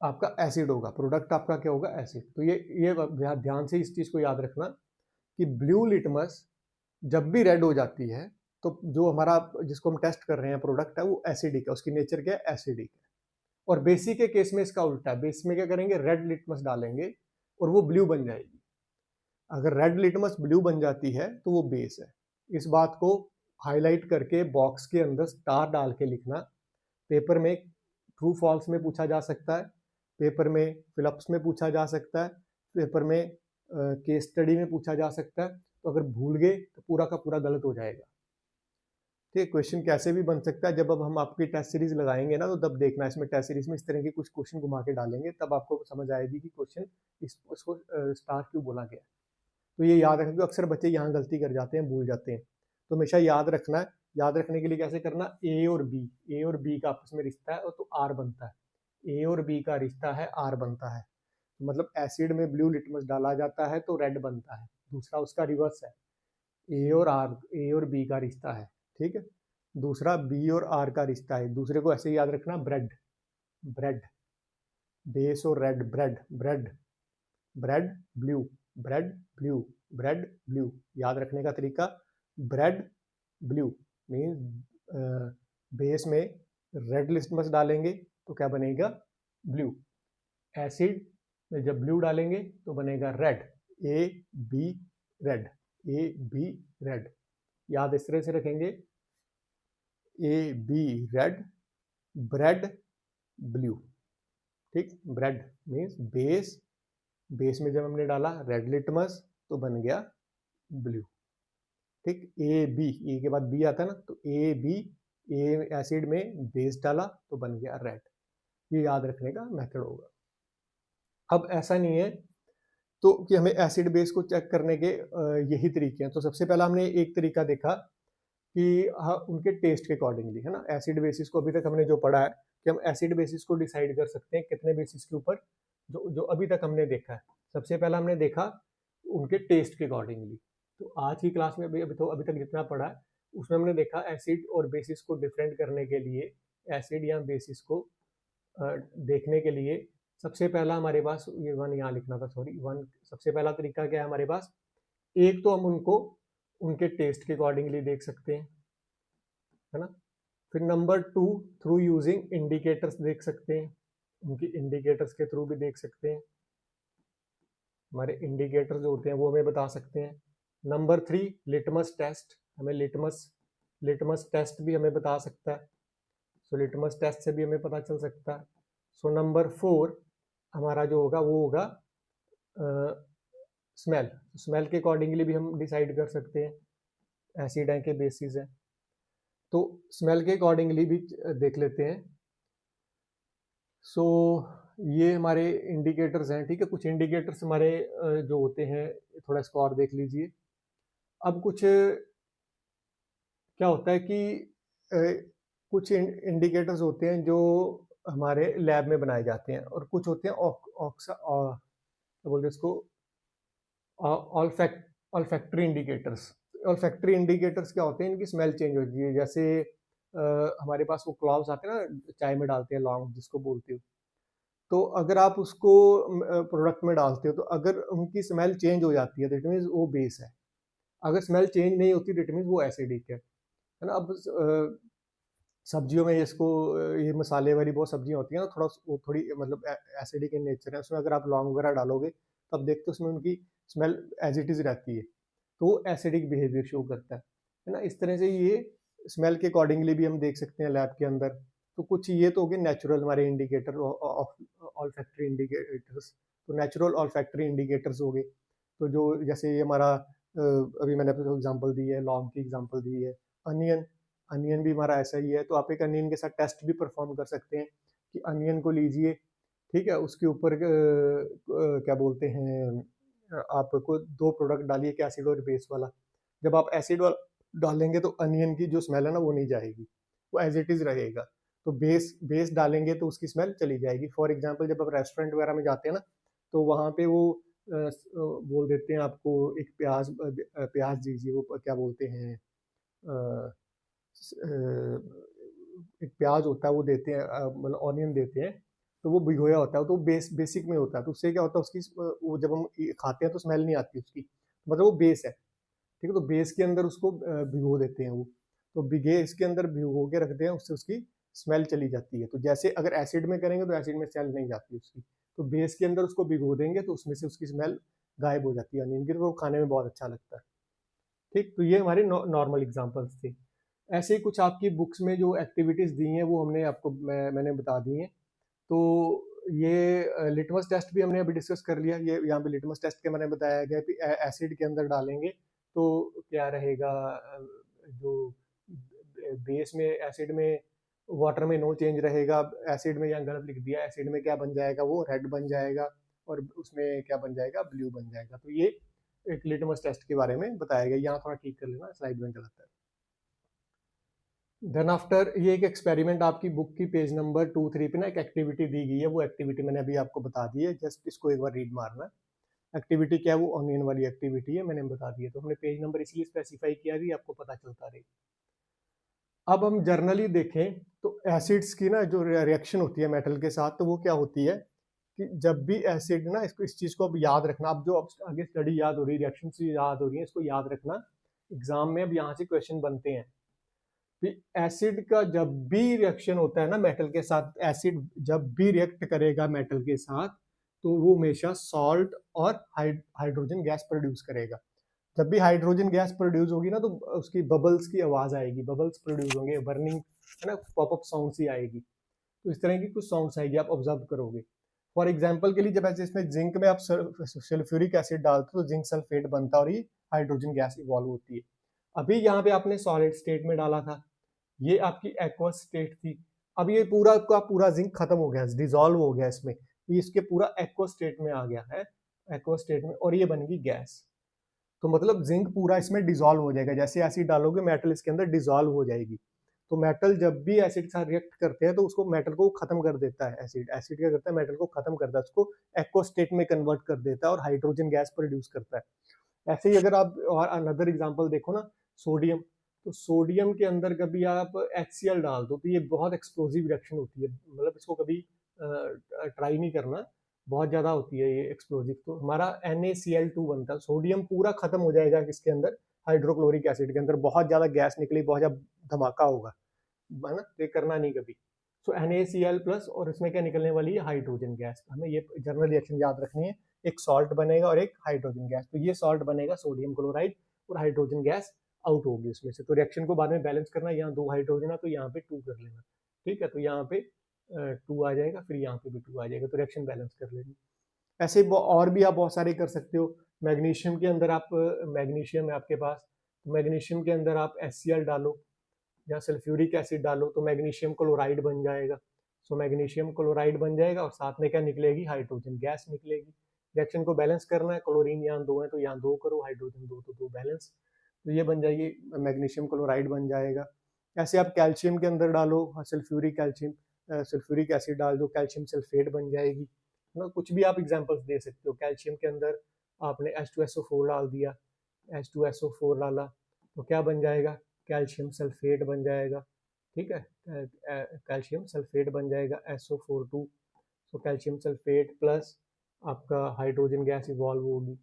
[SPEAKER 1] आपका एसिड होगा, प्रोडक्ट आपका क्या होगा, एसिड। तो ये ध्यान से इस चीज़ को याद रखना कि ब्लू लिटमस जब भी रेड हो जाती है तो जो हमारा जिसको हम टेस्ट कर रहे हैं प्रोडक्ट है वो एसिडिक है, उसकी नेचर क्या है, एसिडिक है। और बेसिक के केस में इसका उल्टा है, बेस में क्या करेंगे, रेड लिटमस डालेंगे और वो ब्लू बन जाएगी। अगर रेड लिटमस ब्लू बन जाती है तो वो बेस है। इस बात को हाईलाइट करके बॉक्स के अंदर स्टार डाल के लिखना। पेपर में ट्रू फॉल्स में पूछा जा सकता है, पेपर में फिलअप्स में पूछा जा सकता है, पेपर में केस स्टडी में पूछा जा सकता है। तो अगर भूल गए तो पूरा का पूरा गलत हो जाएगा। ठीक, क्वेश्चन कैसे भी बन सकता है। जब अब हम आपकी टेस्ट सीरीज लगाएंगे ना तो तब देखना, इसमें टेस्ट सीरीज में इस तरह के कुछ क्वेश्चन घुमा के डालेंगे, तब आपको समझ आएगी कि क्वेश्चन इसको स्टार क्यों बोला गया। तो ये याद रखना, अक्सर बच्चे यहाँ गलती कर जाते हैं, भूल जाते हैं। तो हमेशा याद रखना है। याद रखने के लिए कैसे करना, ए और बी का आपस में रिश्ता है और तो आर बनता है। ए और बी का रिश्ता है, आर बनता है। तो मतलब एसिड में ब्लू लिटमस डाला जाता है तो रेड बनता है। दूसरा उसका रिवर्स है, ए और बी का रिश्ता है। ठीक है, दूसरा बी और आर का रिश्ता है। दूसरे को ऐसे याद रखना, ब्रेड ब्रेड, बेस और red, bread bread, bread blue, bread blue, bread blue. याद रखने का तरीका, ब्रेड ब्लू मीन्स बेस में रेड लिटमस डालेंगे तो क्या बनेगा, ब्लू। एसिड में जब ब्लू डालेंगे तो बनेगा red, A B red, A B red. याद इस तरह से रखेंगे, A B red, bread blue. ठीक, ब्रेड मीन्स बेस, बेस में जब हमने डाला रेड लिटमस तो बन गया ब्लू। ठीक, ए बी, ए के बाद बी आता है ना, तो ए बी, ए एसिड में बेस डाला तो बन गया रेड। ये याद रखने का मेथड होगा। अब ऐसा नहीं है तो कि हमें एसिड बेस को चेक करने के यही तरीके हैं। तो सबसे पहला हमने एक तरीका देखा कि हाँ उनके टेस्ट के अकॉर्डिंगली, है ना। एसिड बेसिस को अभी तक हमने जो पढ़ा है कि हम एसिड बेसिस को डिसाइड कर सकते हैं कितने बेसिस के ऊपर, जो जो अभी तक हमने देखा है। सबसे पहला हमने देखा उनके टेस्ट के अकॉर्डिंगली। तो आज की क्लास में अभी तक जितना पढ़ा है उसमें हमने देखा एसिड और बेसिस को डिफरेंट करने के लिए, एसिड या बेसिस को देखने के लिए सबसे पहला हमारे पास, ये वन यहाँ लिखना था, सॉरी वन। सबसे पहला तरीका क्या है हमारे पास, एक तो हम उनको उनके टेस्ट के अकॉर्डिंगली देख सकते हैं, है ना। फिर number two, through using indicators देख सकते हैं, उनकी इंडिकेटर्स के थ्रू भी देख सकते हैं। हमारे इंडिकेटर्स जो होते हैं वो हमें बता सकते हैं। नंबर थ्री, लिटमस टेस्ट, हमें लिटमस टेस्ट भी हमें बता सकता है। सो लिटमस टेस्ट से भी हमें पता चल सकता है। सो नंबर फोर हमारा जो होगा वो होगा स्मेल। स्मेल के अकॉर्डिंगली भी हम डिसाइड कर सकते हैं एसिड है कि बेसिस है। तो स्मेल के अकॉर्डिंगली भी देख लेते हैं। सो ये हमारे इंडिकेटर्स हैं। ठीक है, कुछ इंडिकेटर्स हमारे जो होते हैं, थोड़ा इसको और देख लीजिए। अब कुछ क्या होता है कि कुछ इंडिकेटर्स होते हैं जो हमारे लैब में बनाए जाते हैं, और कुछ होते हैं बोलते इसको ऑल्फैक्टरी इंडिकेटर्स। ऑल्फैक्टरी इंडिकेटर्स क्या होते हैं, इनकी स्मेल चेंज होती है। जैसे हमारे पास वो क्लॉव्स आते हैं ना, चाय में डालते हैं, लौंग जिसको बोलते हो। तो अगर आप उसको प्रोडक्ट में डालते हो तो अगर उनकी स्मेल चेंज हो जाती है दैट मीन्स वो बेस है। अगर स्मेल चेंज नहीं होती दैट मीन्स वो एसिडिक है ना। अब सब्जियों में इसको ये मसाले वाली बहुत सब्जियां होती हैं ना, थोड़ी मतलब एसिडिक इन नेचर है, उसमें अगर आप लौंग वगैरह डालोगे तब देखते हो उसमें उनकी स्मेल एज इट इज़ रहती है, तो वो एसिडिक बिहेवियर शो करता है। है ना। इस तरह से ये स्मेल के अकॉर्डिंगली भी हम देख सकते हैं लैब के अंदर। तो कुछ ये तो हो गए नेचुरल हमारे इंडिकेटर ऑफ ऑल्फैक्टरी इंडिकेटर्स। तो नेचुरल ऑल्फैक्टरी इंडिकेटर्स हो गए, तो जो जैसे ये हमारा अभी मैंने आपको एग्जांपल दी है, लॉन्ग की एग्जांपल दी है। अनियन, अनियन भी हमारा ऐसा ही है। तो आप एक अनियन के साथ टेस्ट भी परफॉर्म कर सकते हैं कि अनियन को लीजिए, ठीक है, उसके ऊपर क्या बोलते हैं, आपको दो प्रोडक्ट डालिए, एक एसिड और बेस वाला। जब आप एसिड वाला डालेंगे तो अनियन की जो स्मेल है ना वो नहीं जाएगी, वो एज इट इज रहेगा। तो बेस बेस डालेंगे तो उसकी स्मेल चली जाएगी। फॉर एग्जांपल जब आप रेस्टोरेंट वगैरह में जाते हैं ना, तो वहाँ पे वो बोल देते हैं आपको एक प्याज प्याज दीजिए, वो क्या बोलते हैं, अ, एक प्याज होता है वो देते हैं, मतलब ऑनियन देते हैं। तो वो भिगोया होता है, तो बेसिक में होता है। तो उससे क्या होता है, उसकी वो जब हम खाते हैं तो स्मेल नहीं आती उसकी, मतलब वो बेस है, ठीक है। तो बेस के अंदर उसको भिगो देते हैं वो। तो भिगे इसके अंदर भिगो के रखते हैं, उससे उसकी स्मेल चली जाती है। तो जैसे अगर एसिड में करेंगे तो एसिड में स्मेल नहीं जाती उसकी। तो बेस के अंदर उसको भिगो देंगे तो उसमें से उसकी स्मेल गायब हो जाती है अनियन की, तो वो खाने में बहुत अच्छा लगता है। ठीक, तो ये हमारे नॉर्मल एग्जांपल्स थे। ऐसे ही कुछ आपकी बुक्स में जो एक्टिविटीज़ दी हैं वो हमने आपको मैंने बता दी हैं। तो ये लिटमस टेस्ट भी हमने अभी डिस्कस कर लिया। ये यहाँ पे लिटमस टेस्ट के मैंने बताया गया कि एसिड के अंदर डालेंगे तो क्या रहेगा, जो बेस में एसिड में वाटर में नो चेंज रहेगा। एसिड में यहाँ गलत लिख दिया, एसिड में क्या बन जाएगा, वो रेड बन जाएगा, और उसमें क्या बन जाएगा, ब्लू बन जाएगा। तो ये एक लिटमस टेस्ट के बारे में बताया गया। यहाँ थोड़ा ठीक कर लेना, स्लाइड में गलत है। देन आफ्टर ये एक एक्सपेरिमेंट आपकी बुक की पेज नंबर 2-3 पे ना एक एक्टिविटी दी गई है। वो एक्टिविटी मैंने अभी आपको बता दी है, जस्ट इसको एक बार रीड मारना है। एक्टिविटी क्या है, वो ऑनियन वाली एक्टिविटी है, मैंने बता दी है। तो हमने पेज नंबर इसलिए स्पेसिफाई किया भी आपको पता चलता रहे। अब हम जर्नली देखें तो एसिड्स की ना जो रिएक्शन होती है मेटल के साथ, तो वो क्या होती है कि जब भी एसिड ना, इसको इस चीज़ को अब याद रखना, अब जो अब आगे स्टडी याद हो रही है, रिएक्शन से याद हो रही है, इसको याद रखना। एग्जाम में अब यहाँ से क्वेश्चन बनते हैं कि एसिड का जब भी रिएक्शन होता है ना मेटल के साथ, एसिड जब भी रिएक्ट करेगा मेटल के साथ, तो वो हमेशा सॉल्ट और हाइड्रोजन गैस प्रोड्यूस करेगा। जब भी हाइड्रोजन गैस प्रोड्यूस होगी ना, तो उसकी बबल्स की आवाज आएगी, बबल्स प्रोड्यूस होंगे, बर्निंग है ना, पॉपअप साउंड सी आएगी। तो इस तरह की कुछ साउंड्स आएगी, आप ऑब्जर्व करोगे। फॉर एग्जाम्पल के लिए जब ऐसे इसमें जिंक में आप सल्फ्यूरिक एसिड डालते हो तो जिंक सल्फेट बनता है और ये हाइड्रोजन गैस इवॉल्व होती है। अभी यहाँ पे आपने सॉलिड स्टेट में डाला था, ये आपकी एक्वस स्टेट थी। अब ये पूरा का पूरा जिंक खत्म हो गया, डिजोल्व हो गया इसमें, तो इसके पूरा एक्वस स्टेट में आ गया है, एक्वस स्टेट में, और ये बन गई गैस। तो मतलब जिंक पूरा इसमें डिजोल्व हो जाएगा। जैसे एसिड डालोगे मेटल इसके अंदर डिजोल्व हो जाएगी। तो मेटल जब भी एसिड के साथ रिएक्ट करते हैं तो उसको मेटल को खत्म कर देता है। एसिड एसिड क्या करता है, मेटल को खत्म करता है, उसको एक्वस स्टेट में कन्वर्ट कर देता है और हाइड्रोजन गैस प्रोड्यूस करता है। ऐसे ही अगर आप और अनदर एग्जांपल देखो ना, सोडियम। तो सोडियम के अंदर कभी आप HCl डाल दो तो ये बहुत एक्सप्लोजिव रिएक्शन होती है, मतलब इसको कभी ट्राई नहीं करना, बहुत ज़्यादा होती है ये एक्सप्लोजिव। तो हमारा NaCl2 बनता है, सोडियम पूरा खत्म हो जाएगा किसके अंदर, हाइड्रोक्लोरिक एसिड के अंदर। बहुत ज़्यादा गैस निकली, बहुत ज़्यादा धमाका होगा, है ना, तो ये करना नहीं कभी। सो NaCl प्लस, और इसमें क्या निकलने वाली है, हाइड्रोजन गैस। हमें ये जनरल रिएक्शन याद रखनी है, एक सॉल्ट बनेगा और एक हाइड्रोजन गैस। तो ये सॉल्ट बनेगा सोडियम क्लोराइड, और हाइड्रोजन गैस आउट होगी उसमें से। तो रिएक्शन को बाद में बैलेंस करना, यहाँ 2 हाइड्रोजन है तो यहाँ पे 2 कर लेना, ठीक है। तो यहाँ पे 2 आ जाएगा, फिर यहाँ पे भी 2 आ जाएगा, तो रिएक्शन बैलेंस कर लेनी। ऐसे और भी आप बहुत सारे कर सकते हो। मैग्नीशियम के अंदर आप, मैग्नीशियम है आपके पास, तो मैग्नीशियम के अंदर आप HCl डालो या सल्फ्यूरिक एसिड डालो तो मैग्नीशियम क्लोराइड बन जाएगा। सो मैग्नीशियम क्लोराइड बन जाएगा और साथ में क्या निकलेगी, हाइड्रोजन गैस निकलेगी। रिएक्शन को बैलेंस करना है, क्लोरीन यहाँ 2 है तो यहाँ 2 करो, हाइड्रोजन 2 तो 2 बैलेंस, तो ये बन जाएगी, मैग्नीशियम क्लोराइड बन जाएगा। ऐसे आप कैल्शियम के अंदर डालो सल्फ्यूरिक कैल्शियम, सल्फ्यूरिक एसिड डाल दो, कैल्शियम सल्फेट बन जाएगी, है ना। कुछ भी आप एग्जांपल्स दे सकते हो। कैल्शियम के अंदर आपने H2SO4 डाल दिया, H2SO4 डाला तो क्या बन जाएगा, कैल्शियम सल्फेट बन जाएगा, ठीक है। कैल्शियम सल्फेट बन जाएगा SO42। तो कैल्शियम सल्फेट प्लस आपका हाइड्रोजन गैस इवॉल्व होगी।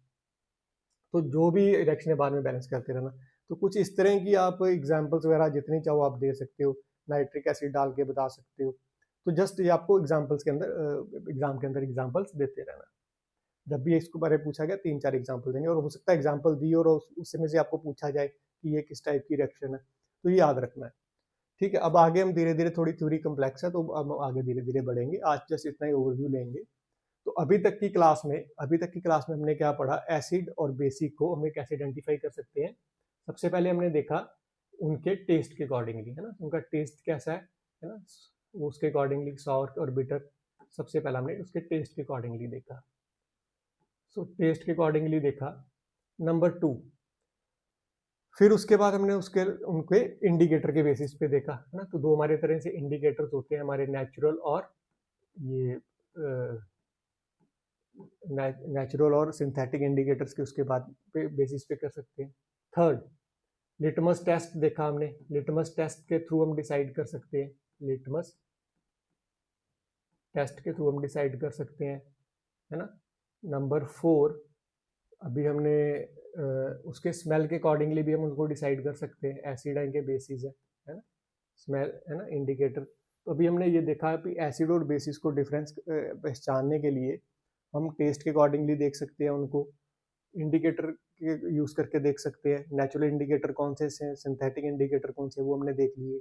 [SPEAKER 1] तो जो भी रिएक्शन है बाद में बैलेंस करते रहना। तो कुछ इस तरह की आप एग्जांपल्स वगैरह जितनी चाहो आप दे सकते हो, नाइट्रिक एसिड डाल के बता सकते हो। तो जस्ट ये आपको एग्जांपल्स के अंदर, एग्जाम के अंदर एग्जांपल्स देते रहना। जब भी इसको बारे में पूछा गया 3-4 एग्जांपल देंगे, और हो सकता है एग्जांपल दी और उसमें से आपको पूछा जाए कि ये किस टाइप की रिएक्शन है, तो ये याद रखना है। ठीक है, अब आगे हम धीरे धीरे, थोड़ी थ्योरी कम्प्लेक्स है तो अब हम आगे धीरे धीरे बढ़ेंगे, आज जस्ट इतना ही ओवरव्यू लेंगे। तो अभी तक की क्लास में हमने क्या पढ़ा, एसिड और बेसिक को हमें कैसे आइडेंटिफाई कर सकते हैं। सबसे पहले हमने देखा उनके टेस्ट के अकॉर्डिंगली, है ना, उनका टेस्ट कैसा है ना, वो उसके अकॉर्डिंगली सॉर और बिटर, सबसे पहला हमने उसके टेस्ट के अकॉर्डिंगली देखा। सो टेस्ट के अकॉर्डिंगली देखा। नंबर 2, फिर उसके बाद हमने उनके इंडिकेटर के बेसिस पे देखा, है ना। तो दो हमारे तरह से इंडिकेटर्स होते हैं, हमारे नेचुरल और ये नेचुरल और सिंथेटिक इंडिकेटर्स के उसके बाद पे बेसिस पे कर सकते हैं। थर्ड, लिटमस टेस्ट देखा हमने, लिटमस टेस्ट के थ्रू हम डिसाइड कर सकते हैं, लिटमस टेस्ट के थ्रू हम डिसाइड कर सकते हैं, है ना। नंबर 4, अभी हमने उसके स्मेल के अकॉर्डिंगली भी हम उनको डिसाइड कर सकते हैं, एसिड है कि बेसिस है ना, स्मेल, है ना, इंडिकेटर। तो अभी हमने ये देखा है कि एसिड और बेसिस को डिफरेंस पहचानने के लिए हम टेस्ट के अकॉर्डिंगली देख सकते हैं उनको, इंडिकेटर के यूज़ करके देख सकते हैं, नेचुरल इंडिकेटर कौन से हैं, सिंथेटिक इंडिकेटर कौन से, वो हमने देख लिए।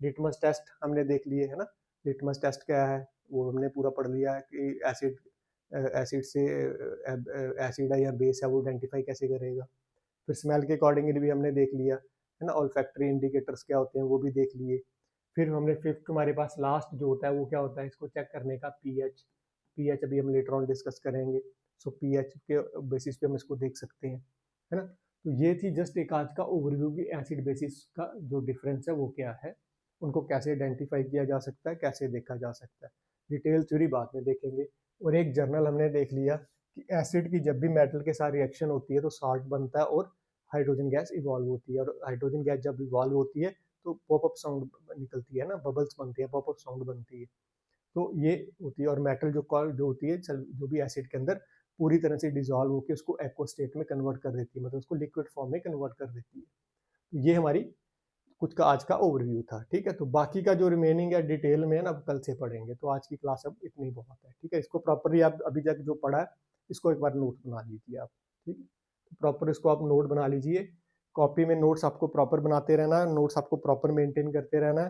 [SPEAKER 1] लिटमस टेस्ट हमने देख लिए, है ना, लिटमस टेस्ट क्या है वो हमने पूरा पढ़ लिया है कि एसिड से एसिड है या बेस है वो आइडेंटिफाई कैसे करेगा। फिर स्मेल के अकॉर्डिंगली भी हमने देख लिया, है ना, ऑल्फैक्टरी इंडिकेटर्स क्या होते हैं वो भी देख लिए। फिर हमने फिफ्थ, हमारे पास लास्ट जो होता है वो क्या होता है, इसको चेक करने का, पीएच। पीएच अभी हम लेटर ऑन डिस्कस करेंगे। सो पीएच के बेसिस पे हम इसको देख सकते हैं, है ना। तो ये थी जस्ट एक आज का ओवरव्यू की एसिड बेसिस का जो डिफरेंस है वो क्या है, उनको कैसे आइडेंटिफाई किया जा सकता है, कैसे देखा जा सकता है। डिटेल थ्योरी बाद में देखेंगे। और एक जर्नल हमने देख लिया कि एसिड की जब भी मेटल के साथ रिएक्शन होती है तो साल्ट बनता है और हाइड्रोजन गैस इवॉल्व होती है, और हाइड्रोजन गैस जब इवॉल्व होती है तो पॉपअप साउंड निकलती है ना, बबल्स बनती है, पॉपअप साउंड बनती है। तो ये होती है, और मेटल जो होती है जो भी एसिड के अंदर पूरी तरह से डिजॉल्व होकर उसको एक्वा स्टेट में कन्वर्ट कर देती है, मतलब उसको लिक्विड फॉर्म में कन्वर्ट कर देती है। तो ये हमारी कुछ का आज का ओवरव्यू था। ठीक है, तो बाकी का जो रिमेनिंग है डिटेल में ना कल से पढ़ेंगे, तो आज की क्लास अब इतनी बहुत है। ठीक है, इसको प्रॉपरली आप अभी तक जो पढ़ा है इसको एक बार नोट बना लीजिए आप। ठीक है, तो प्रॉपर इसको आप नोट बना लीजिए, कॉपी में नोट्स आपको प्रॉपर बनाते रहना है, नोट्स आपको प्रॉपर मेंटेन करते रहना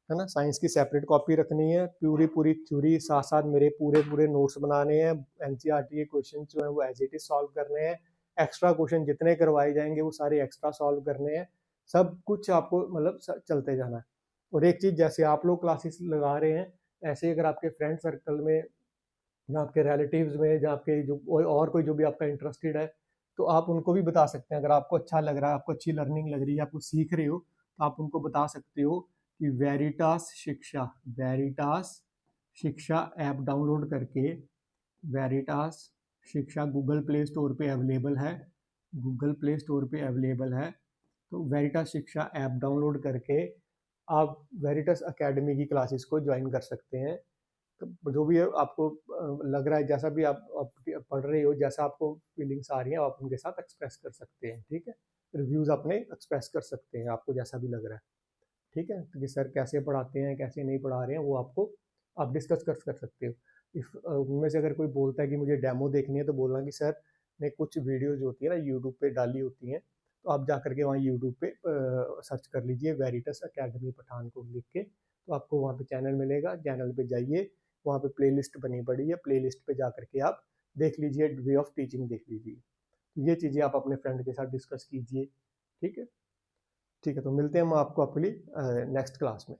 [SPEAKER 1] है ना। साइंस की सेपरेट कॉपी रखनी है, पूरी थ्योरी साथ साथ मेरे पूरे नोट्स बनाने हैं, एनसीईआरटी के क्वेश्चन जो है वो एज इट इज सॉल्व करने हैं, एक्स्ट्रा क्वेश्चन जितने करवाए जाएंगे वो सारे एक्स्ट्रा सॉल्व करने हैं, सब कुछ आपको मतलब चलते जाना है। और एक चीज़, जैसे आप लोग क्लासेस लगा रहे हैं, ऐसे अगर आपके फ्रेंड सर्कल में या आपके रिलेटिव्स में, या आपके जो और कोई जो भी आपका इंटरेस्टेड है, तो आप उनको भी बता सकते हैं। अगर आपको अच्छा लग रहा है, आपको अच्छी लर्निंग लग रही है, आपको सीख रहे हो, तो आप उनको बता सकते हो कि वेरिटास शिक्षा ऐप डाउनलोड करके, वेरिटास शिक्षा गूगल प्ले स्टोर पे अवेलेबल है, गूगल प्ले स्टोर पे अवेलेबल है। तो वेरिटास शिक्षा ऐप डाउनलोड करके आप वेरिटास एकेडमी की क्लासेस को ज्वाइन कर सकते हैं। तो जो भी है आपको लग रहा है, जैसा भी आप पढ़ रहे हो, जैसा आपको फीलिंग्स आ रही हैं, आप उनके साथ एक्सप्रेस कर सकते हैं। ठीक है, रिव्यूज़ अपने एक्सप्रेस कर सकते हैं, आपको जैसा भी लग रहा है। ठीक है, तो कि सर कैसे पढ़ाते हैं, कैसे नहीं पढ़ा रहे हैं, वो आपको आप डिस्कस कर सकते हो। इफ उनमें से अगर कोई बोलता है कि मुझे डेमो देखनी है, तो बोलना कि सर ने कुछ वीडियोज होती है ना यूट्यूब पे डाली होती हैं, तो आप जा करके वहाँ यूट्यूब पे सर्च कर लीजिए वेरिटस एकेडमी पठानकोट लिख के, तो आपको वहाँ पे चैनल मिलेगा, चैनल पे जाइए, वहाँ पे प्लेलिस्ट बनी पड़ी है, प्लेलिस्ट पे जा करके आप देख लीजिए, वे ऑफ टीचिंग देख लीजिए। तो ये चीज़ें आप अपने फ्रेंड के साथ डिस्कस कीजिए। ठीक है, ठीक है, तो मिलते हैं हम आपको अपनी नेक्स्ट क्लास में।